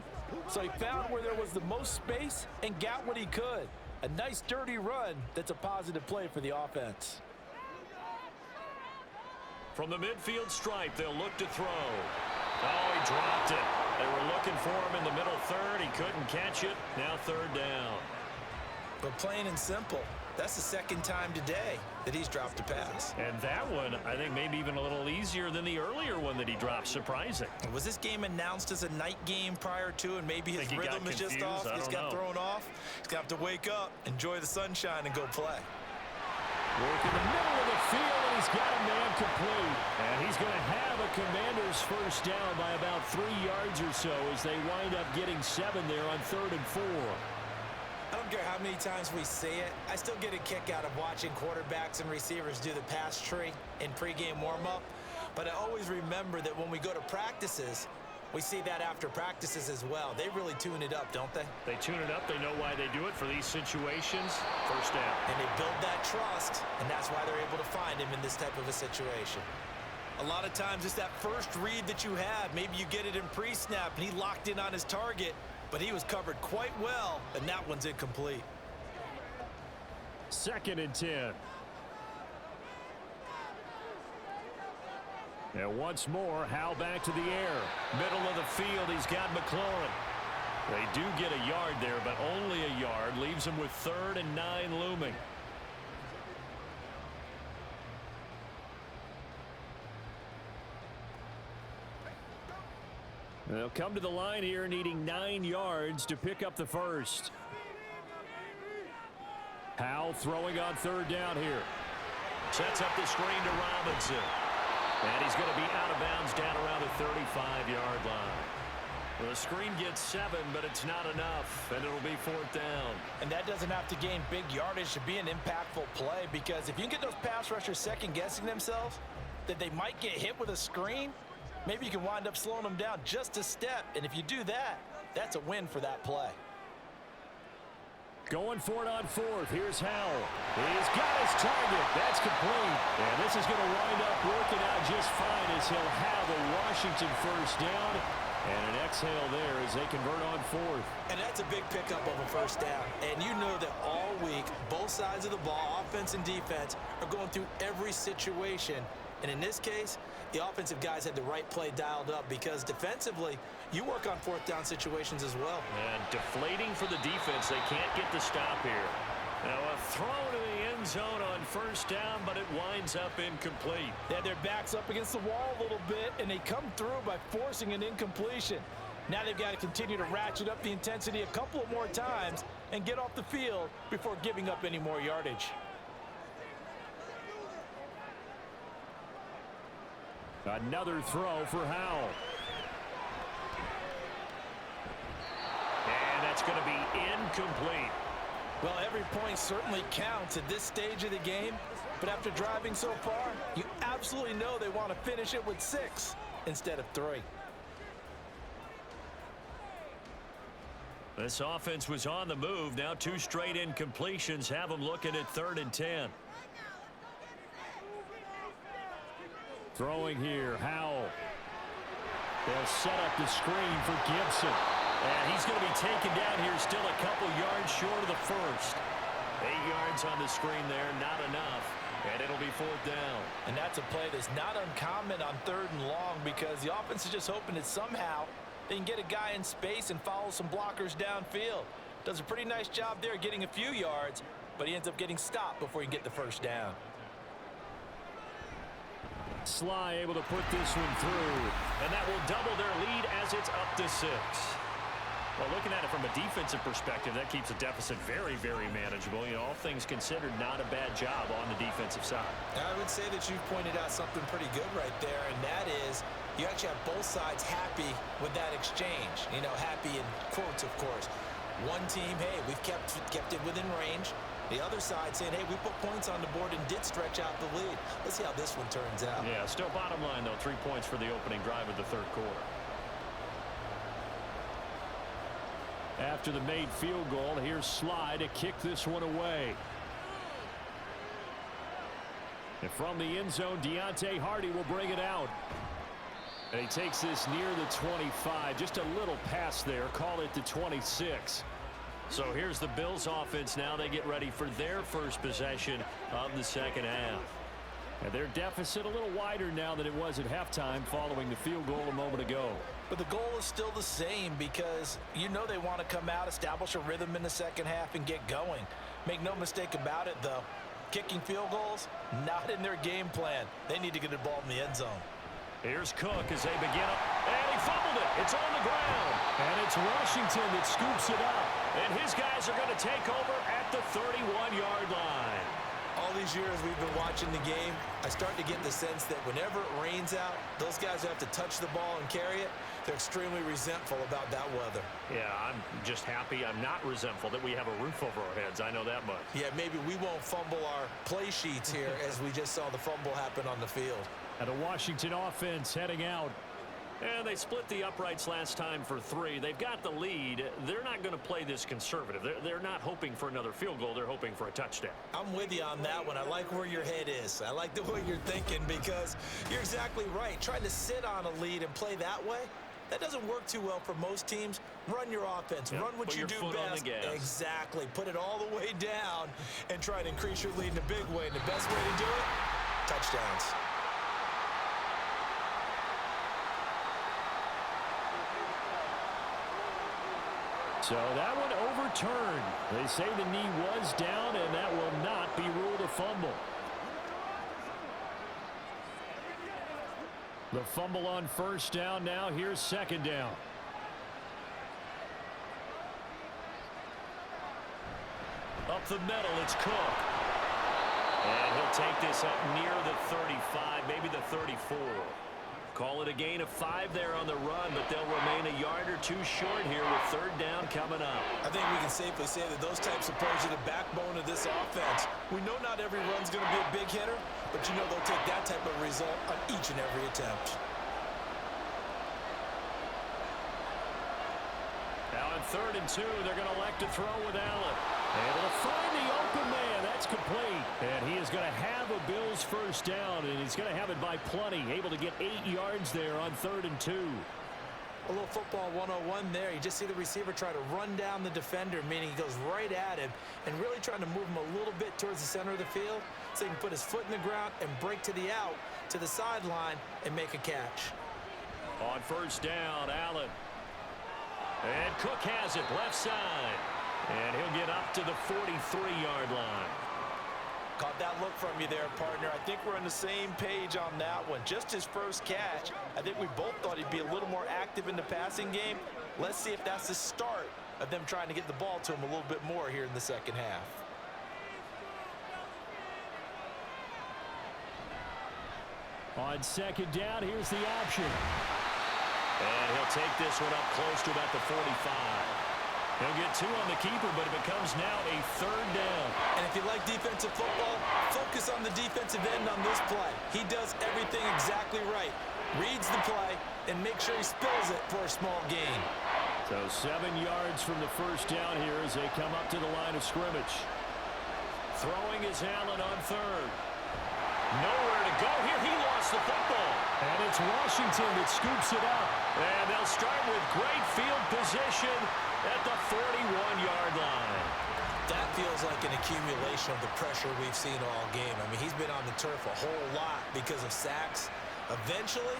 So he found where there was the most space and got what he could. A nice dirty run that's a positive play for the offense. From the midfield stripe, they'll look to throw. Oh, he dropped it. They were looking for him in the middle third. He couldn't catch it. Now 3rd down. But plain and simple, that's the second time today that he's dropped a pass. And that one, I think, maybe even a little easier than the earlier one that he dropped. Surprising. Was this game announced as a night game prior to, and maybe his rhythm is just off? He's got thrown off. He's got to wake up, enjoy the sunshine, and go play. Work in the middle of the field, and he's got a man complete. And he's going to have a Commanders first down by about 3 yards or so as they wind up getting 7 there on 3rd and 4. I don't care how many times we say it, I still get a kick out of watching quarterbacks and receivers do the pass tree in pregame warm-up. But I always remember that when we go to practices, we see that after practices as well. They really tune it up, don't they? They tune it up. They know why they do it for these situations. First down. And they build that trust, and that's why they're able to find him in this type of a situation. A lot of times it's that first read that you have. Maybe you get it in pre-snap, and he locked in on his target, but he was covered quite well, and that one's incomplete. 2nd and 10. And once more, Howell back to the air. Middle of the field, he's got McLaurin. They do get a yard there, but only a yard. Leaves him with 3rd and 9 looming. They'll come to the line here needing 9 yards to pick up the first. Howell throwing on 3rd down here. Sets up the screen to Robinson. And he's going to be out of bounds down around the 35-yard line. Well, the screen gets 7, but it's not enough, and it'll be 4th down. And that doesn't have to gain big yardage to be an impactful play, because if you can get those pass rushers second-guessing themselves that they might get hit with a screen, maybe you can wind up slowing them down just a step. And if you do that, that's a win for that play. Going for it on 4th. Here's Howell. He's got his target. That's complete. And this is going to wind up working out just fine as he'll have a Washington first down. And an exhale there as they convert on 4th. And that's a big pickup of a first down. And you know that all week, both sides of the ball, offense and defense, are going through every situation. And in this case, the offensive guys had the right play dialed up, because defensively, you work on 4th down situations as well. And deflating for the defense. They can't get the stop here. Now a throw to the end zone on first down, but it winds up incomplete. They had their backs up against the wall a little bit, and they come through by forcing an incompletion. Now they've got to continue to ratchet up the intensity a couple of more times and get off the field before giving up any more yardage. Another throw for Howell. And that's going to be incomplete. Well, every point certainly counts at this stage of the game, but after driving so far, you absolutely know they want to finish it with 6 instead of 3. This offense was on the move. Now 2 straight incompletions have them looking at 3rd and 10. Throwing here, Howell. They'll set up the screen for Gibson. And he's going to be taken down here still a couple yards short of the first. 8 yards on the screen there, not enough. And it'll be 4th down. And that's a play that's not uncommon on 3rd and long, because the offense is just hoping that somehow they can get a guy in space and follow some blockers downfield. Does a pretty nice job there getting a few yards, but he ends up getting stopped before he can get the first down. Sly able to put this one through. And that will double their lead as it's up to 6. Well, looking at it from a defensive perspective, that keeps the deficit very, very manageable. You know, all things considered, not a bad job on the defensive side. I would say that you've pointed out something pretty good right there, and that is you actually have both sides happy with that exchange. You know, happy in quotes, of course. One team, hey, we've kept it within range. The other side saying, hey, we put points on the board and did stretch out the lead. Let's see how this one turns out. Yeah, still bottom line, though, 3 points for the opening drive of the third quarter. After the made field goal, here's Sly to kick this one away. And from the end zone, Deontay Hardy will bring it out. And he takes this near the 25. Just a little pass there. Call it the 26. So here's the Bills offense now. They get ready for their first possession of the second half. And their deficit a little wider now than it was at halftime following the field goal a moment ago. But the goal is still the same because you know they want to come out, establish a rhythm in the second half, and get going. Make no mistake about it, though. Kicking field goals, not in their game plan. They need to get the ball in the end zone. Here's Cook as they begin up. And he fumbled it. It's on the ground. And it's Washington that scoops it up. And his guys are going to take over at the 31-yard line. All these years we've been watching the game, I start to get the sense that whenever it rains out, those guys who have to touch the ball and carry it, they're extremely resentful about that weather. Yeah, I'm just happy. I'm not resentful that we have a roof over our heads. I know that much. Yeah, maybe we won't fumble our play sheets here as we just saw the fumble happen on the field. And the Washington offense heading out. And they split the uprights last time for 3. They've got the lead. They're not going to play this conservative. They're not hoping for another field goal. They're hoping for a touchdown. I'm with you on that one. I like where your head is. I like the way you're thinking because you're exactly right. Trying to sit on a lead and play that way, that doesn't work too well for most teams. Run your offense. Yep. Run what Put you your do foot on best. the gas. Exactly. Put it all the way down and try to increase your lead in a big way. And the best way to do it, touchdowns. So that one overturned. They say the knee was down, and that will not be ruled a fumble. The fumble on first down now. Here's second down. Up the middle, it's Cook. And he'll take this up near the 35, maybe the 34. Call it a gain of 5 there on the run, but they'll remain a yard or 2 short here with third down coming up. I think we can safely say that those types of plays are the backbone of this offense. We know not every run's going to be a big hitter, but you know they'll take that type of result on each and every attempt. Now on 3rd and 2, they're going to elect to throw with Allen. Able to find the open man. That's complete. And he is going to have a Bills first down, and he's going to have it by plenty. Able to get 8 yards there on 3rd and 2. A little football 101 there. You just see the receiver try to run down the defender, meaning he goes right at him and really trying to move him a little bit towards the center of the field so he can put his foot in the ground and break to the out, to the sideline, and make a catch. On first down, Allen. And Cook has it left side. And he'll get up to the 43-yard line. Caught that look from you there, partner. I think we're on the same page on that one. Just his first catch. I think we both thought he'd be a little more active in the passing game. Let's see if that's the start of them trying to get the ball to him a little bit more here in the second half. On second down, here's the option. And he'll take this one up close to about the 45. He'll get 2 on the keeper, but it becomes now a third down. And if you like defensive football, focus on the defensive end on this play. He does everything exactly right. Reads the play and makes sure he spills it for a small gain. So 7 yards from the first down here as they come up to the line of scrimmage. Throwing is Allen on 3rd. Nowhere to go here. He lost the football. And it's Washington that scoops it up. And they'll start with great field position at the 41-yard line. That feels like an accumulation of the pressure we've seen all game. I mean, he's been on the turf a whole lot because of sacks. Eventually,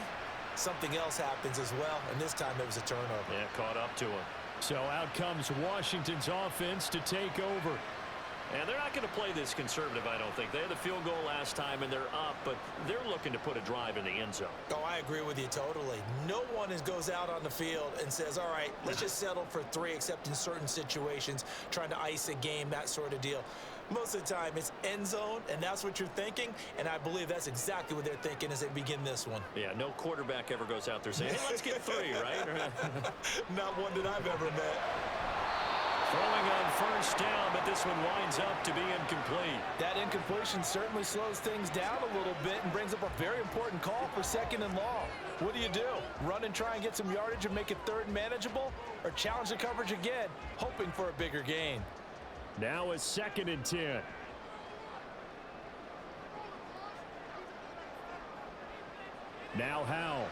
something else happens as well, and this time it was a turnover. Yeah, caught up to him. So out comes Washington's offense to take over. And they're not going to play this conservative, I don't think. They had the field goal last time, and they're up, but they're looking to put a drive in the end zone. Oh, I agree with you totally. No one goes out on the field and says, all right, let's just settle for 3, except in certain situations, trying to ice a game, that sort of deal. Most of the time, it's end zone, and that's what you're thinking, and I believe that's exactly what they're thinking as they begin this one. Yeah, no quarterback ever goes out there saying, hey, let's get 3, right? Not one that I've ever met. Throwing on first down, but this one winds up to be incomplete. That incompletion certainly slows things down a little bit and brings up a very important call for 2nd and long. What do you do? Run and try and get some yardage and make it 3rd and manageable? Or challenge the coverage again, hoping for a bigger gain? Now a 2nd and 10. Now Howell.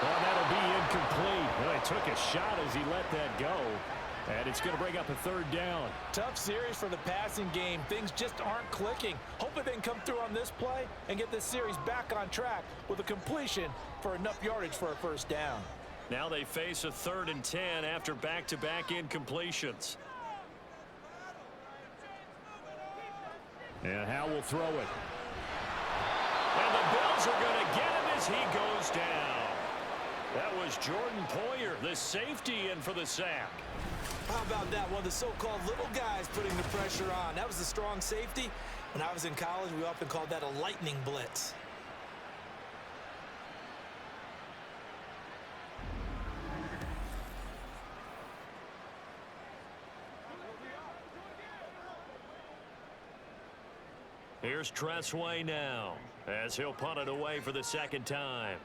Well, that'll be incomplete. Well, he took a shot as he let that go. And it's going to bring up a 3rd down. Tough series for the passing game. Things just aren't clicking. Hoping they can come through on this play and get this series back on track with a completion for enough yardage for a 1st down. Now they face a 3rd and 10 after back-to-back incompletions. And Howell will throw it. And the Bills are going to get him as he goes down. That was Jordan Poyer, the safety, in for the sack. How about that? One of the so-called little guys putting the pressure on. That was the strong safety. When I was in college, we often called that a lightning blitz. Here's Tressway now, as he'll punt it away for the 2nd time.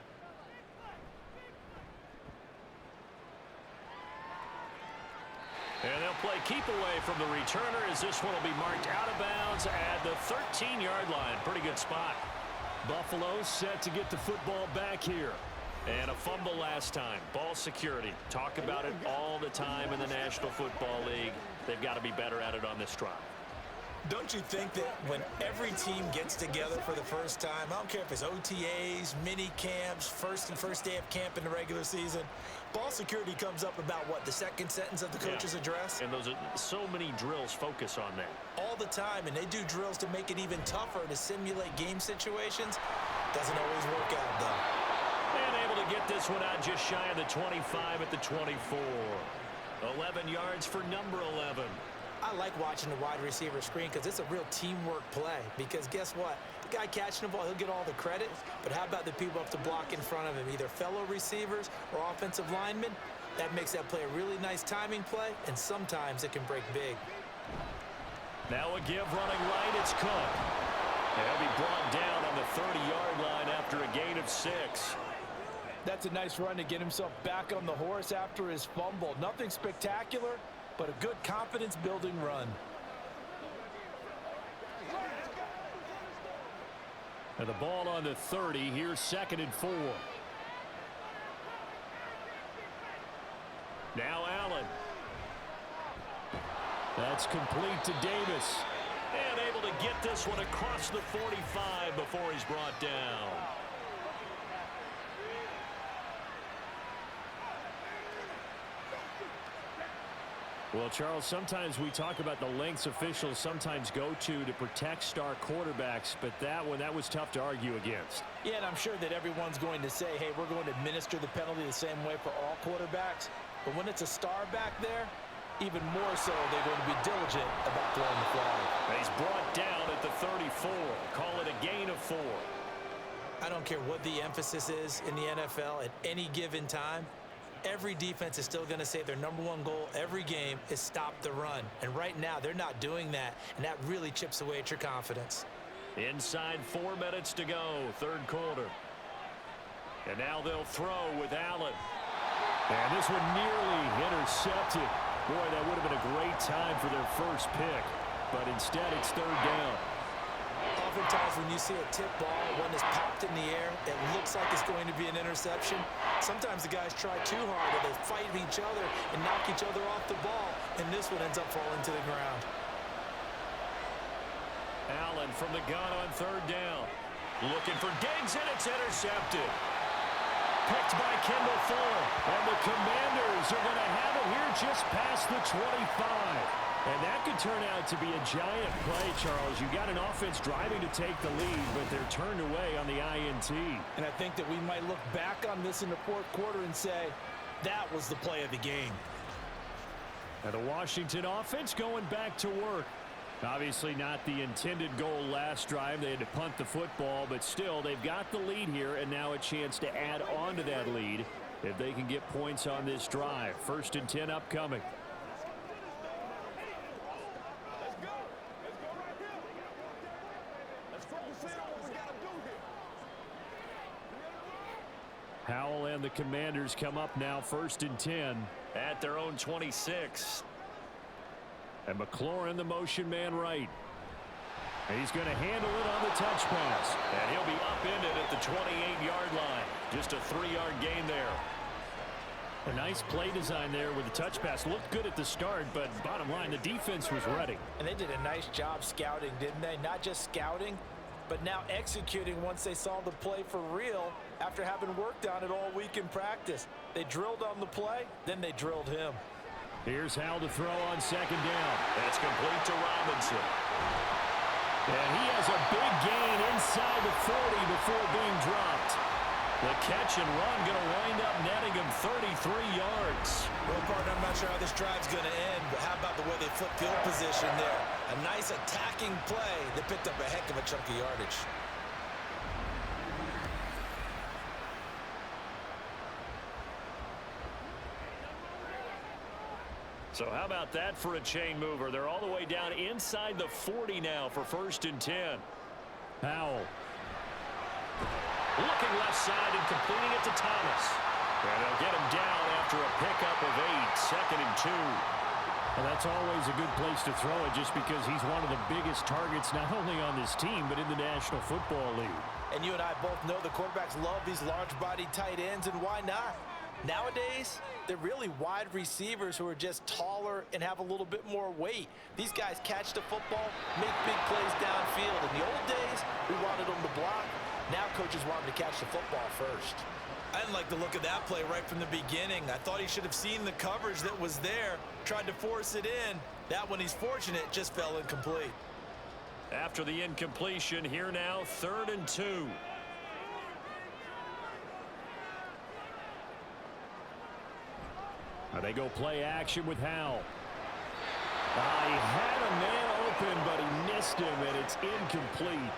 And they'll play keep away from the returner as this one will be marked out of bounds at the 13-yard line. Pretty good spot. Buffalo set to get the football back here. And a fumble last time. Ball security. Talk about it all the time in the National Football League. They've got to be better at it on this drive. Don't you think that when every team gets together for the first time, I don't care if it's OTAs, mini camps, first day of camp in the regular season, ball security comes up about what, the 2nd sentence of the coach's address? And those are so many drills focus on that. All the time, and they do drills to make it even tougher to simulate game situations. Doesn't always work out, though. And able to get this one out just shy of the 25 at the 24. 11 yards for number 11. I like watching the wide receiver screen because it's a real teamwork play. Because guess what? The guy catching the ball, he'll get all the credit. But how about the people up to block in front of him, either fellow receivers or offensive linemen? That makes that play a really nice timing play, and sometimes it can break big. Now a give running right, it's Cook. And he'll be brought down on the 30-yard line after a gain of 6. That's a nice run to get himself back on the horse after his fumble. Nothing spectacular, but a good confidence-building run. And the ball on the 30. Here's 2nd and 4. Now Allen. That's complete to Davis. And able to get this one across the 45 before he's brought down. Well, Charles, sometimes we talk about the lengths officials sometimes go to protect star quarterbacks, but that one, that was tough to argue against. Yeah, and I'm sure that everyone's going to say, hey, we're going to administer the penalty the same way for all quarterbacks. But when it's a star back there, even more so, they're going to be diligent about throwing the flag. He's brought down at the 34. Call it a gain of 4. I don't care what the emphasis is in the NFL at any given time. Every defense is still going to say their number one goal every game is stop the run. And right now, they're not doing that, and that really chips away at your confidence. Inside 4 minutes to go, 3rd quarter. And now they'll throw with Allen. And this one nearly intercepted. Boy, that would have been a great time for their first pick. But instead, it's 3rd down. Oftentimes, when you see a tip ball, one is popped in the air, it looks like it's going to be an interception. Sometimes the guys try too hard, or they fight each other and knock each other off the ball, and this one ends up falling to the ground. Allen from the gun on 3rd down. Looking for Diggs, and it's intercepted. Picked by Kendall Fuller. And the Commanders are going to have it here just past the 25. And that could turn out to be a giant play, Charles. You got an offense driving to take the lead, but they're turned away on the INT. And I think that we might look back on this in the fourth quarter and say, that was the play of the game. Now the Washington offense going back to work. Obviously not the intended goal last drive. They had to punt the football, but still they've got the lead here, and now a chance to add on to that lead if they can get points on this drive. 1st and 10 upcoming. Howell and the Commanders come up now 1st and 10 at their own 26. And McLaurin, the motion man right. And he's going to handle it on the touch pass. And he'll be upended at the 28-yard line. Just a 3-yard gain there. A nice play design there with the touch pass. Looked good at the start, but bottom line, the defense was ready. And they did a nice job scouting, didn't they? Not just scouting, but now executing once they saw the play for real after having worked on it all week in practice. They drilled on the play, then they drilled him. Here's Howell to throw on 2nd down. That's complete to Robinson. And he has a big gain inside the 40 before being dropped. The catch and run going to wind up netting him 33 yards. Well, partner, I'm not sure how this drive's going to end, but how about the way they flip field position there? A nice attacking play that picked up a heck of a chunk of yardage. So how about that for a chain mover? They're all the way down inside the 40 now for 1st and 10. Howell. Looking left side and completing it to Thomas. And they'll get him down after a pickup of 8. 2nd and 2. Well, that's always a good place to throw it just because he's one of the biggest targets not only on this team but in the National Football League. And you and I both know the quarterbacks love these large-body tight ends, and why not? Nowadays, they're really wide receivers who are just taller and have a little bit more weight. These guys catch the football, make big plays downfield. In the old days, we wanted them to block. Now coaches want them to catch the football first. I didn't like the look of that play right from the beginning. I thought he should have seen the coverage that was there, tried to force it in. That one, he's fortunate, just fell incomplete. After the incompletion, here now, 3rd and 2. Now they go play action with Howell. He had a man open, but he missed him, and it's incomplete.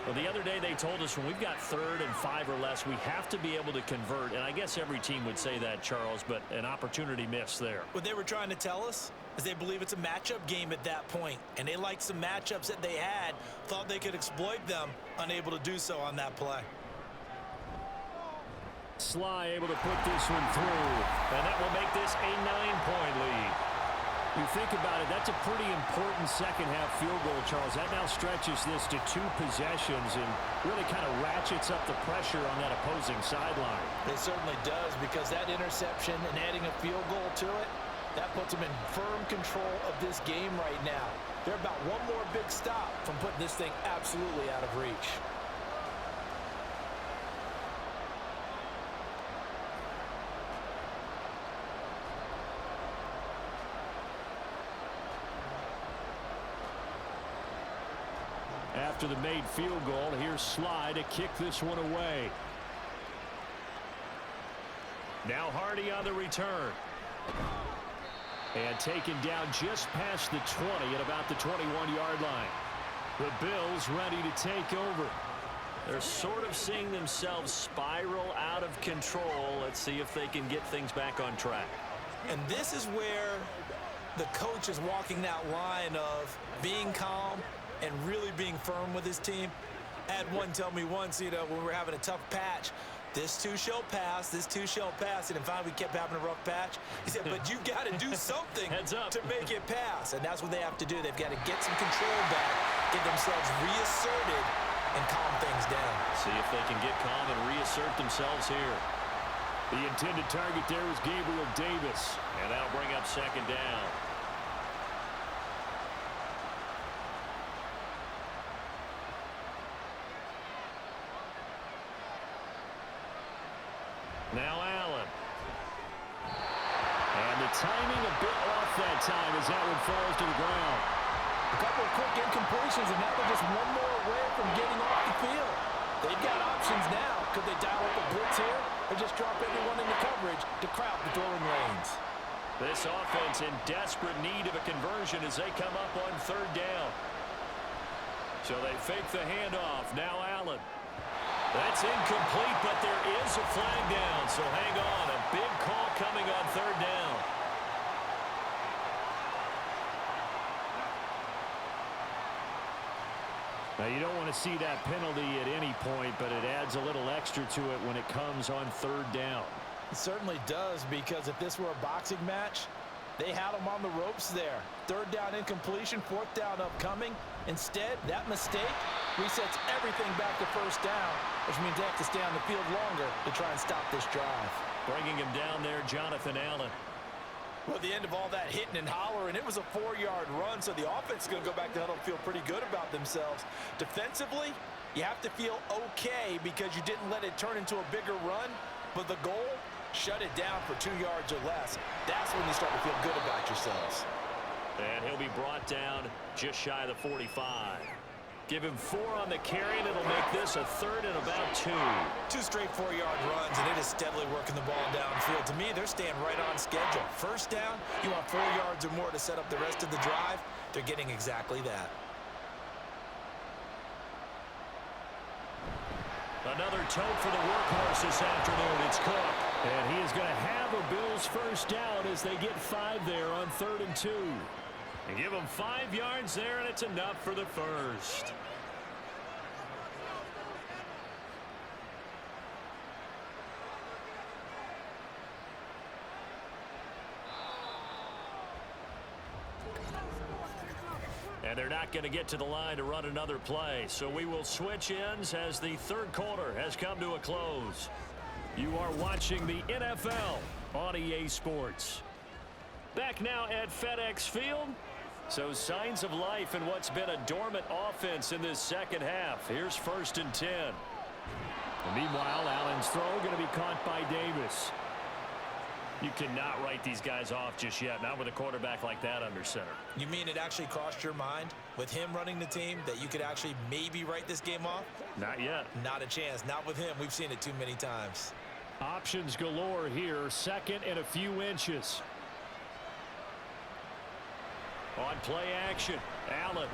Well, the other day they told us when we've got 3rd and 5 or less, we have to be able to convert. And I guess every team would say that, Charles, but an opportunity missed there. What they were trying to tell us is they believe it's a matchup game at that point. And they liked some matchups that they had, thought they could exploit them, unable to do so on that play. Sly able to put this one through. And that will make this a 9-point lead. You think about it, that's a pretty important second-half field goal, Charles. That now stretches this to 2 possessions and really kind of ratchets up the pressure on that opposing sideline. It certainly does, because that interception and adding a field goal to it, that puts them in firm control of this game right now. They're about one more big stop from putting this thing absolutely out of reach. After the made field goal, here's Sly to kick this one away. Now Hardy on the return. And taken down just past the 20 at about the 21-yard line. The Bills ready to take over. They're sort of seeing themselves spiral out of control. Let's see if they can get things back on track. And this is where the coach is walking that line of being calm and really being firm with his team. I had one tell me once, when we were having a tough patch, this too shall pass, this too shall pass. And finally we kept having a rough patch. He said, but you got to do something to make it pass. And that's what they have to do. They've got to get some control back, get themselves reasserted, and calm things down. See if they can get calm and reassert themselves here. The intended target there was Gabriel Davis. And that'll bring up 2nd down. timing a bit off that time as that one falls to the ground. A couple of quick incompletions, and now they're just one more away from getting off the field. They've got options now. Could they dial up a blitz here or just drop everyone into coverage to crowd the throwing lanes? This offense in desperate need of a conversion as they come up on third down. So they fake the handoff. Now Allen. That's incomplete, but there is a flag down. So hang on. A big call coming on third down. Now, you don't want to see that penalty at any point, but it adds a little extra to it when it comes on third down. It certainly does, because if this were a boxing match, they had him on the ropes there. Third down incompletion, fourth down upcoming. Instead, that mistake resets everything back to first down, which means they have to stay on the field longer to try and stop this drive. Bringing him down there, Jonathan Allen. Well, at the end of all that hitting and hollering, it was a 4-yard run, so the offense is going to go back to huddle and feel pretty good about themselves. Defensively, you have to feel okay because you didn't let it turn into a bigger run, but the goal, shut it down for 2 yards or less. That's when you start to feel good about yourselves. And he'll be brought down just shy of the 45. Give him 4 on the carry, and it'll make this a third and about 2. 2 straight 4-yard runs, and it is steadily working the ball downfield. To me, they're staying right on schedule. First down, you want 4 yards or more to set up the rest of the drive. They're getting exactly that. Another tote for the workhorse this afternoon. It's Cook. And he is going to have a Bills first down as they get 5 there on 3rd and 2. And give him 5 yards there, and it's enough for the first. And they're not going to get to the line to run another play. So we will switch ends as the third quarter has come to a close. You are watching the NFL on EA Sports. Back now at FedEx Field. So signs of life in what's been a dormant offense in this second half. Here's 1st and 10. And meanwhile, Allen's throw going to be caught by Davis. You cannot write these guys off just yet, not with a quarterback like that under center. You mean it actually crossed your mind with him running the team that you could actually maybe write this game off? Not yet. Not a chance. Not with him. We've seen it too many times. Options galore here. 2nd and a few inches. On play action, Allen.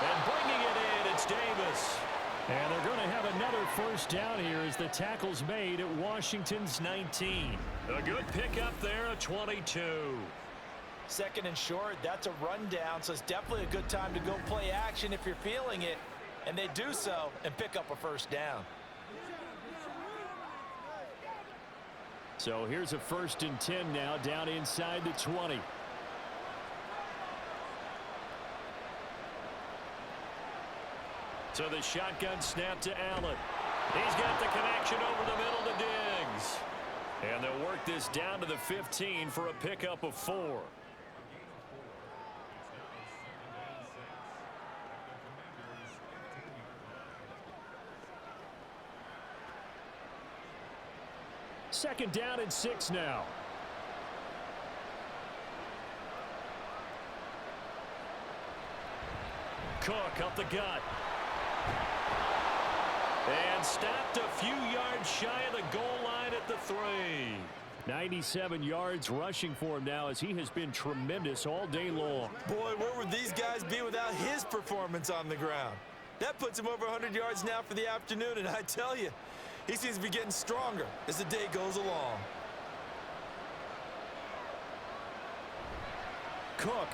And bringing it in, it's Davis. And they're going to have another first down here as the tackle's made at Washington's 19. A good pickup there, a 22. 2nd and short, that's a rundown, so it's definitely a good time to go play action if you're feeling it. And they do so and pick up a first down. So here's a 1st and 10 now, down inside the 20. So the shotgun snap to Allen. He's got the connection over the middle to Diggs. And they'll work this down to the 15 for a pickup of 4. Second down and 6 now. Cook up the gut. And stopped a few yards shy of the goal line at the 3. 97 yards rushing for him now as he has been tremendous all day long. Boy, where would these guys be without his performance on the ground? That puts him over 100 yards now for the afternoon, and I tell you, he seems to be getting stronger as the day goes along. Cook.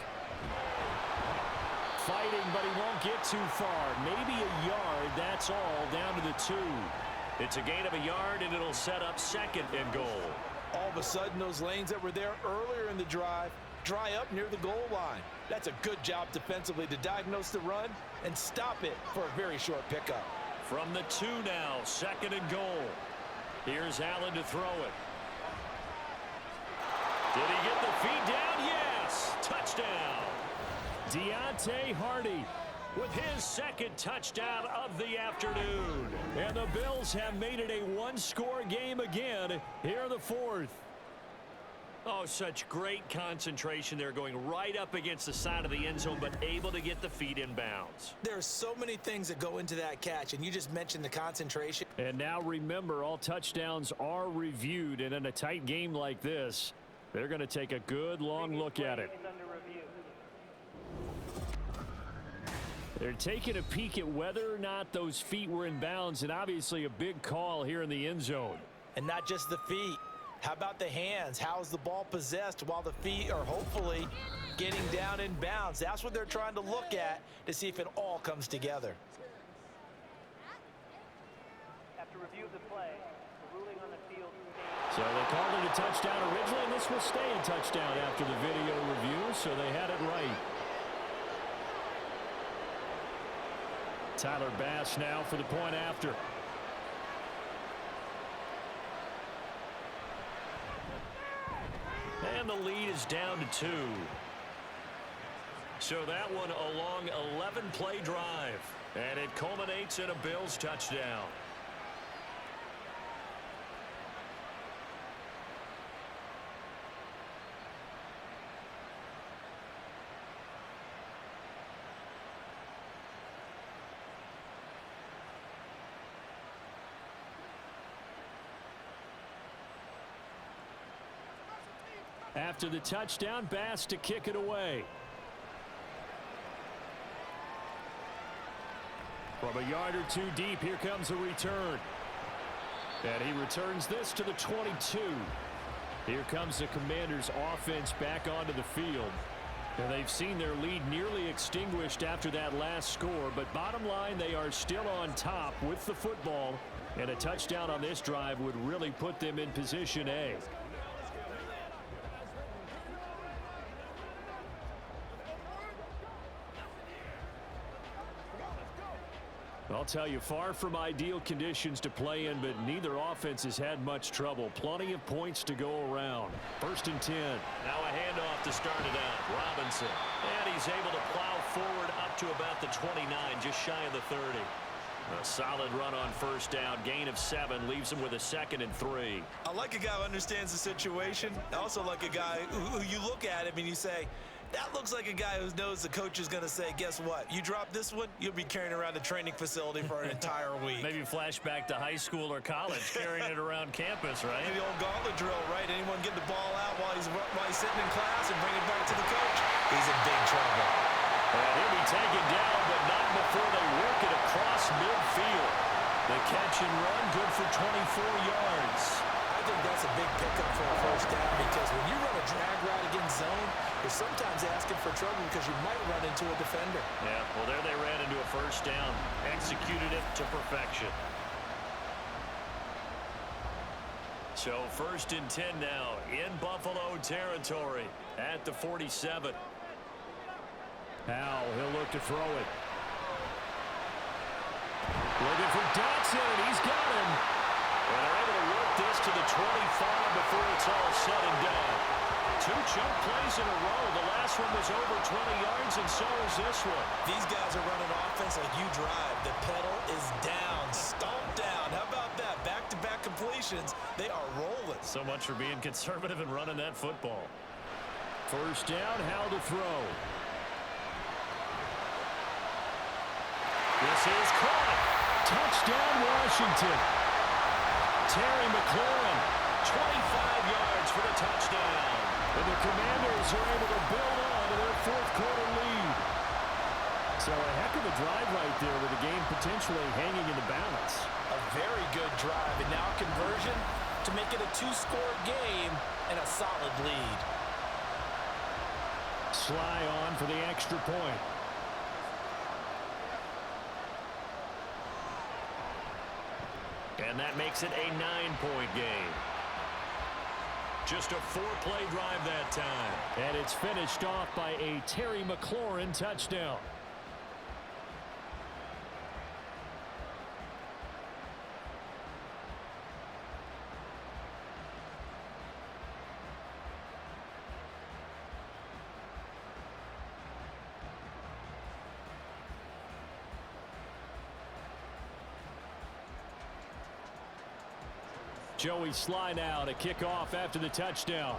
Fighting, but he won't get too far. Maybe a yard, that's all, down to the 2. It's a gain of a yard, and it'll set up 2nd and goal. All of a sudden, those lanes that were there earlier in the drive dry up near the goal line. That's a good job defensively to diagnose the run and stop it for a very short pickup. From the 2 now, 2nd and goal. Here's Allen to throw it. Did he get the feet down? Yes! Touchdown! Deontay Hardy with his 2nd touchdown of the afternoon. And the Bills have made it a one-score game again here in the 4th. Oh, such great concentration there, going right up against the side of the end zone, but able to get the feet in bounds. There are so many things that go into that catch, and you just mentioned the concentration. And now remember, all touchdowns are reviewed, and in a tight game like this, they're going to take a good long look at it. They're taking a peek at whether or not those feet were in bounds, and obviously a big call here in the end zone. And not just the feet. How about the hands? How is the ball possessed while the feet are hopefully getting down in bounds? That's what they're trying to look at to see if it all comes together. After review of the play, the ruling on the field. So they called it a touchdown originally, and this will stay a touchdown after the video review, so they had it right. Tyler Bass now for the point after. And the lead is down to 2. So that one a long 11-play drive. And it culminates in a Bills touchdown. After the touchdown, Bass to kick it away. From a yard or two deep, here comes a return. And he returns this to the 22. Here comes the Commanders' offense back onto the field. And they've seen their lead nearly extinguished after that last score. But bottom line, they are still on top with the football. And a touchdown on this drive would really put them in position A. I'll tell you, far from ideal conditions to play in, but neither offense has had much trouble. Plenty of points to go around. 1st and 10. Now a handoff to start it out. Robinson. And he's able to plow forward up to about the 29, just shy of the 30. A solid run on 1st down. Gain of 7 leaves him with a 2nd and 3. I like a guy who understands the situation. I also like a guy who you look at him and you say, that looks like a guy who knows the coach is going to say, guess what? You drop this one, you'll be carrying around a training facility for an entire week. Maybe flashback to high school or college, carrying it around campus, right? The old gauntlet drill, right? Anyone get the ball out while he's sitting in class and bring it back to the coach? He's in big trouble. And he'll be taken down, but not before they work it across midfield. The catch and run, good for 24 yards. I think that's a big pickup for a 1st down because when you run a drag route against zone, you're sometimes asking for trouble because you might run into a defender. Yeah, well, there they ran into a 1st down. Executed it to perfection. So 1st and 10 now in Buffalo territory at the 47. Howell, he'll look to throw it. Looking for Dotson, and he's got him. And they're able to work this to the 25 before it's all said and done. 2 chunk plays in a row. The last one was over 20 yards, and so is this one. These guys are running offense like you drive. The pedal is down, stomped down. How about that? Back-to-back completions. They are rolling. So much for being conservative and running that football. 1st down, Howell to throw. This is caught. Touchdown, Washington. Terry McLaurin, 25 yards for the touchdown. And the Commanders are able to build on to their 4th quarter lead. So a heck of a drive right there with the game potentially hanging in the balance. A very good drive, and now a conversion to make it a 2-score game and a solid lead. Sly on for the extra point. And that makes it a 9-point game. Just a 4-play drive that time. And it's finished off by a Terry McLaurin touchdown. Joey Sly now to kick off after the touchdown.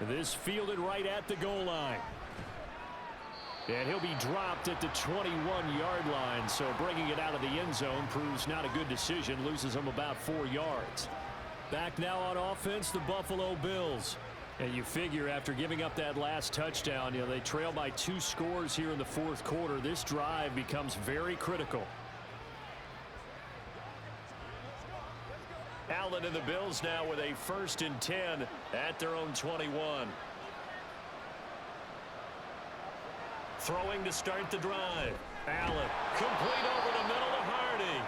This fielded right at the goal line. And he'll be dropped at the 21-yard line, so bringing it out of the end zone proves not a good decision, loses him about 4 yards. Back now on offense, the Buffalo Bills. And you figure after giving up that last touchdown, they trail by 2 scores here in the fourth quarter. This drive becomes very critical. Allen and the Bills now with a 1st and 10 at their own 21. Throwing to start the drive. Allen, complete over the middle to Hardy.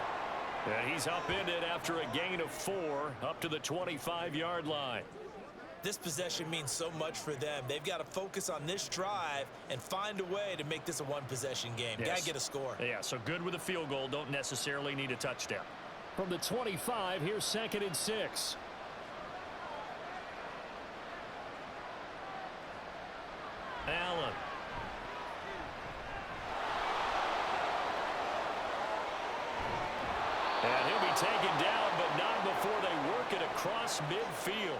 And he's upended after a gain of 4 up to the 25-yard line. This possession means so much for them. They've got to focus on this drive and find a way to make this a one-possession game. Yes. Got to get a score. Yeah, so good with a field goal. Don't necessarily need a touchdown. From the 25, here's 2nd and 6. Allen. And he'll be taken down, but not before they work it across midfield.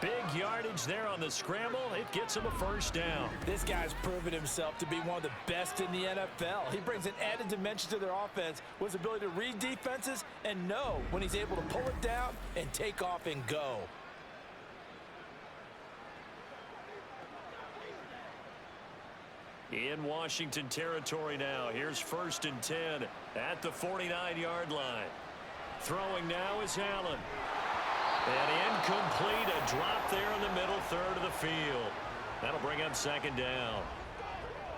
Big yardage there on the scramble. It gets him a 1st down. This guy's proven himself to be one of the best in the NFL. He brings an added dimension to their offense with his ability to read defenses and know when he's able to pull it down and take off and go. In Washington territory now. Here's 1st and 10 at the 49-yard line. Throwing now is Allen. And incomplete, a drop there in the middle third of the field. That'll bring up 2nd down.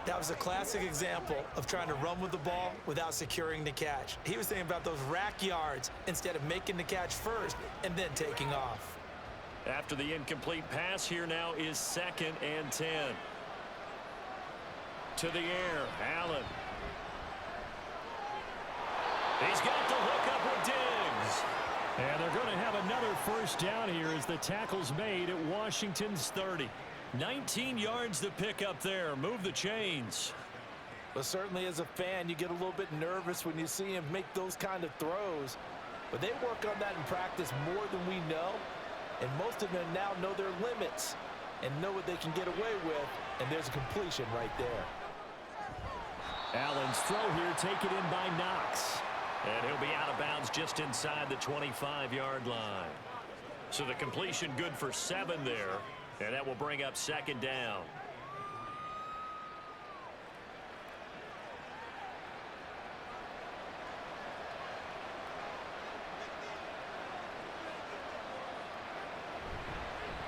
That was a classic example of trying to run with the ball without securing the catch. He was thinking about those rack yards instead of making the catch first and then taking off. After the incomplete pass, here now is 2nd and 10. To the air, Allen. He's got the hook up with Diggs. And they're going to have another 1st down here as the tackle's made at Washington's 30. 19 yards to pick up there. Move the chains. But certainly as a fan, you get a little bit nervous when you see him make those kind of throws. But they work on that in practice more than we know. And most of them now know their limits and know what they can get away with. And there's a completion right there. Allen's throw here taken in by Knox. And he'll be out of bounds just inside the 25-yard line. So the completion good for 7 there. And that will bring up 2nd down.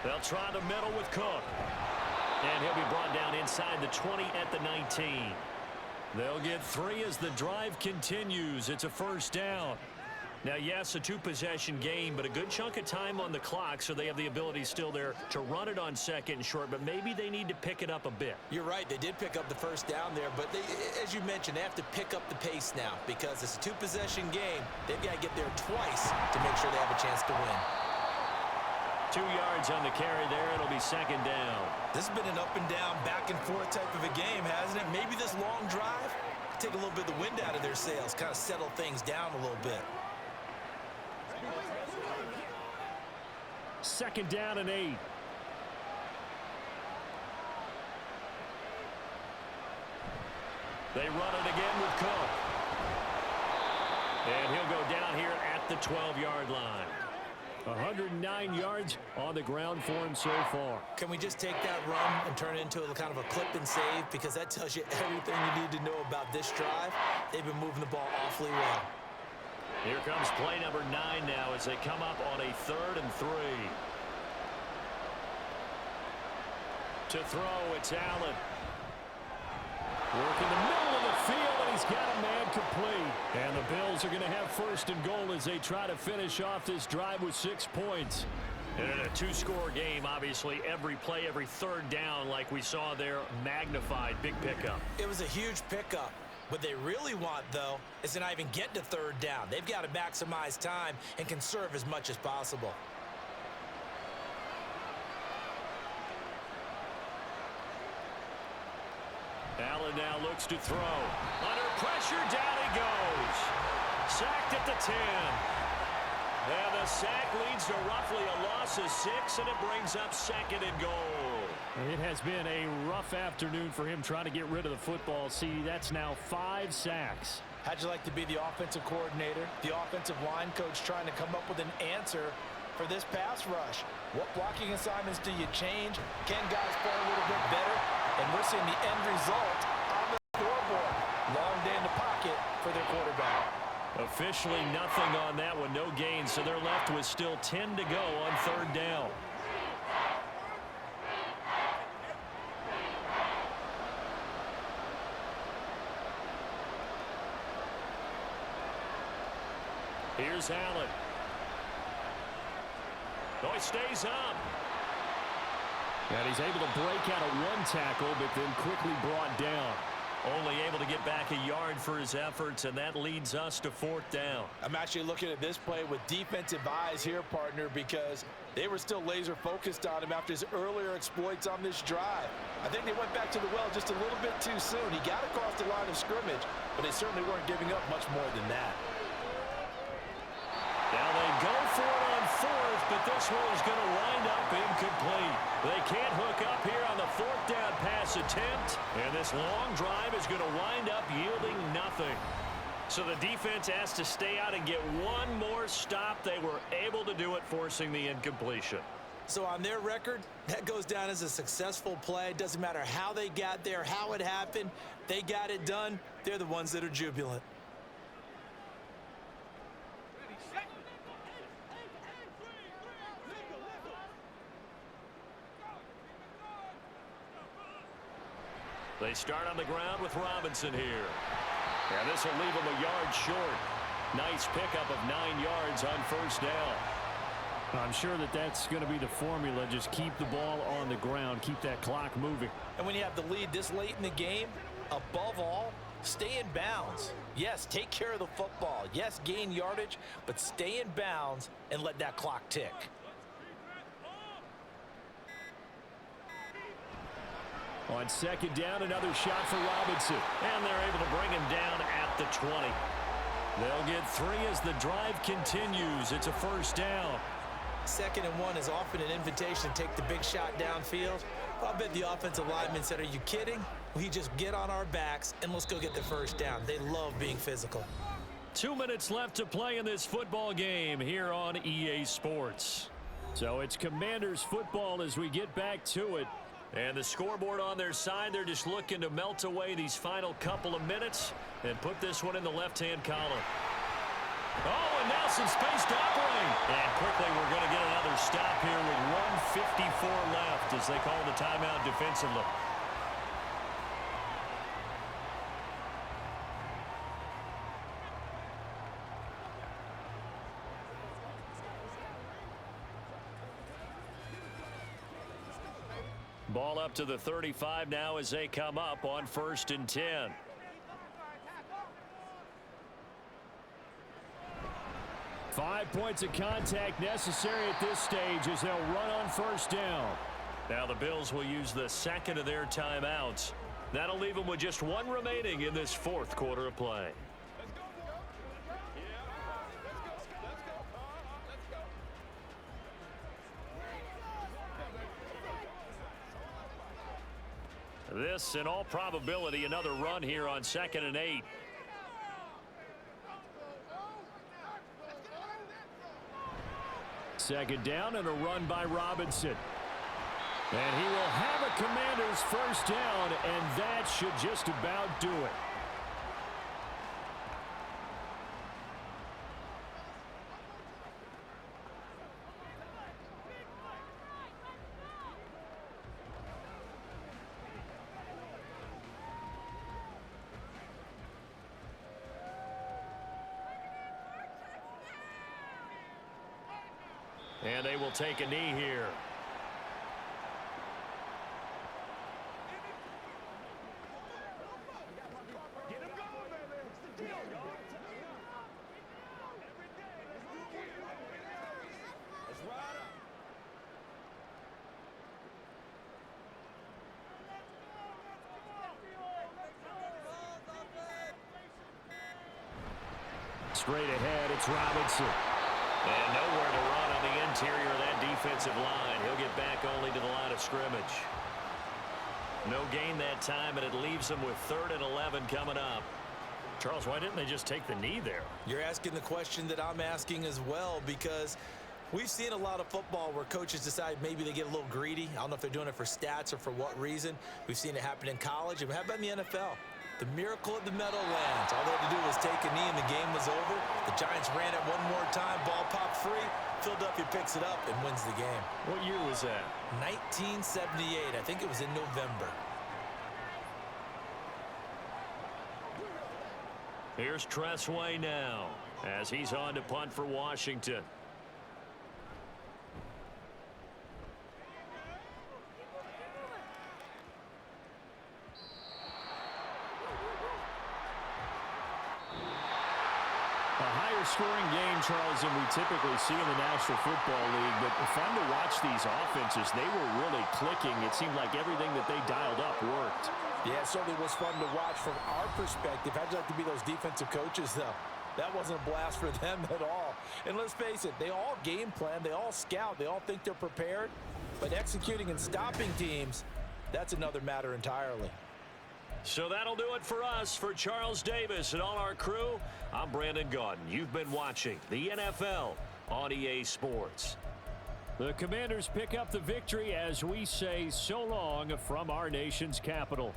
They'll try the middle with Cook. And he'll be brought down inside the 20 at the 19. They'll get 3 as the drive continues. It's a 1st down. Now, yes, a 2-possession game, but a good chunk of time on the clock, so they have the ability still there to run it on 2nd and short, but maybe they need to pick it up a bit. You're right. They did pick up the 1st down there, but as you mentioned, they have to pick up the pace now because it's a 2-possession game. They've got to get there twice to make sure they have a chance to win. 2 yards on the carry there. It'll be 2nd down. This has been an up and down, back and forth type of a game, hasn't it? Maybe this long drive take a little bit of the wind out of their sails, kind of settle things down a little bit. 2nd down and 8. They run it again with Cook. And he'll go down here at the 12-yard line. 109 yards on the ground for him so far. Can we just take that run and turn it into a kind of a clip and save? Because that tells you everything you need to know about this drive. They've been moving the ball awfully well. Here comes play number 9 now as they come up on a 3rd and 3. To throw, it's Allen. Working the middle of the field, and he's got a man complete. And the Bills are going to have 1st and goal as they try to finish off this drive with 6 points. And in a 2-score game, obviously, every play, every 3rd down, like we saw there, magnified. Big pickup. It was a huge pickup. What they really want, though, is to not even get to 3rd down. They've got to maximize time and conserve as much as possible. Allen now looks to throw. Under pressure, down he goes. Sacked at the 10. And the sack leads to roughly a loss of 6, and it brings up 2nd and goal. It has been a rough afternoon for him trying to get rid of the football. See, that's now 5 sacks. How'd you like to be the offensive coordinator, the offensive line coach trying to come up with an answer for this pass rush? What blocking assignments do you change? Can guys play a little bit better? And we're seeing the end result on the scoreboard. Long day in the pocket for their quarterback. Officially nothing on that one, no gain, so they're left with still 10 to go on 3rd down. Here's Allen. Oh, he stays up. And he's able to break out of 1 tackle, but then quickly brought down. Only able to get back a yard for his efforts, and that leads us to 4th down. I'm actually looking at this play with defensive eyes here, partner, because they were still laser focused on him after his earlier exploits on this drive. I think they went back to the well just a little bit too soon. He got across the line of scrimmage, but they certainly weren't giving up much more than that. Now they go for it on 4th, but this one is going to wind up incomplete. They can't hook up here on the 4th down pass attempt, and this long drive is going to wind up yielding nothing. So the defense has to stay out and get one more stop. They were able to do it, forcing the incompletion. So on their record, that goes down as a successful play. It doesn't matter how they got there, how it happened. They got it done. They're the ones that are jubilant. They start on the ground with Robinson here. And this will leave him a yard short. Nice pickup of 9 yards on 1st down. I'm sure that that's going to be the formula. Just keep the ball on the ground. Keep that clock moving. And when you have the lead this late in the game, above all, stay in bounds. Yes, take care of the football. Yes, gain yardage, but stay in bounds and let that clock tick. On 2nd down, another shot for Robinson. And they're able to bring him down at the 20. They'll get 3 as the drive continues. It's a 1st down. 2nd and 1 is often an invitation to take the big shot downfield. I bet the offensive lineman said, are you kidding? We just get on our backs and let's go get the 1st down. They love being physical. 2 minutes left to play in this football game here on EA Sports. So it's Commanders football as we get back to it. And the scoreboard on their side, they're just looking to melt away these final couple of minutes and put this one in the left-hand column. Oh, and now some space to operate. And quickly, we're going to get another stop here with 1:54 left as they call the timeout defensively. Ball up to the 35 now as they come up on 1st and 10. Five points of contact necessary at this stage as they'll run on 1st down. Now the Bills will use the 2nd of their timeouts. That'll leave them with just 1 remaining in this 4th quarter of play. This, in all probability, another run here on 2nd and 8. Second down and a run by Robinson. And he will have a Commanders 1st down, and that should just about do it. And they will take a knee here. Straight ahead, it's Robinson. And nowhere to run on the interior of that defensive line. He'll get back only to the line of scrimmage. No gain that time, and it leaves them with 3rd and 11 coming up. Charles, why didn't they just take the knee there? You're asking the question that I'm asking as well, because we've seen a lot of football where coaches decide maybe they get a little greedy. I don't know if they're doing it for stats or for what reason. We've seen it happen in college. And how about in the NFL? The miracle of the Meadowlands. All they had to do was take a knee and the game was over. The Giants ran it one more time. Ball popped free. Philadelphia picks it up and wins the game. What year was that? 1978. I think it was in November. Here's Tressway now as he's on to punt for Washington. Scoring game, Charles, than we typically see in the National Football League, but fun to watch these offenses. They were really clicking. It seemed like everything that they dialed up worked. Yeah, it certainly was fun to watch from our perspective. How'd you like to be those defensive coaches, though? That wasn't a blast for them at all. And let's face it, they all game plan, they all scout, they all think they're prepared, but executing and stopping teams, that's another matter entirely. So that'll do it for us. For Charles Davis and all our crew, I'm Brandon Gaudin. You've been watching the NFL on EA Sports. The Commanders pick up the victory as we say so long from our nation's capital.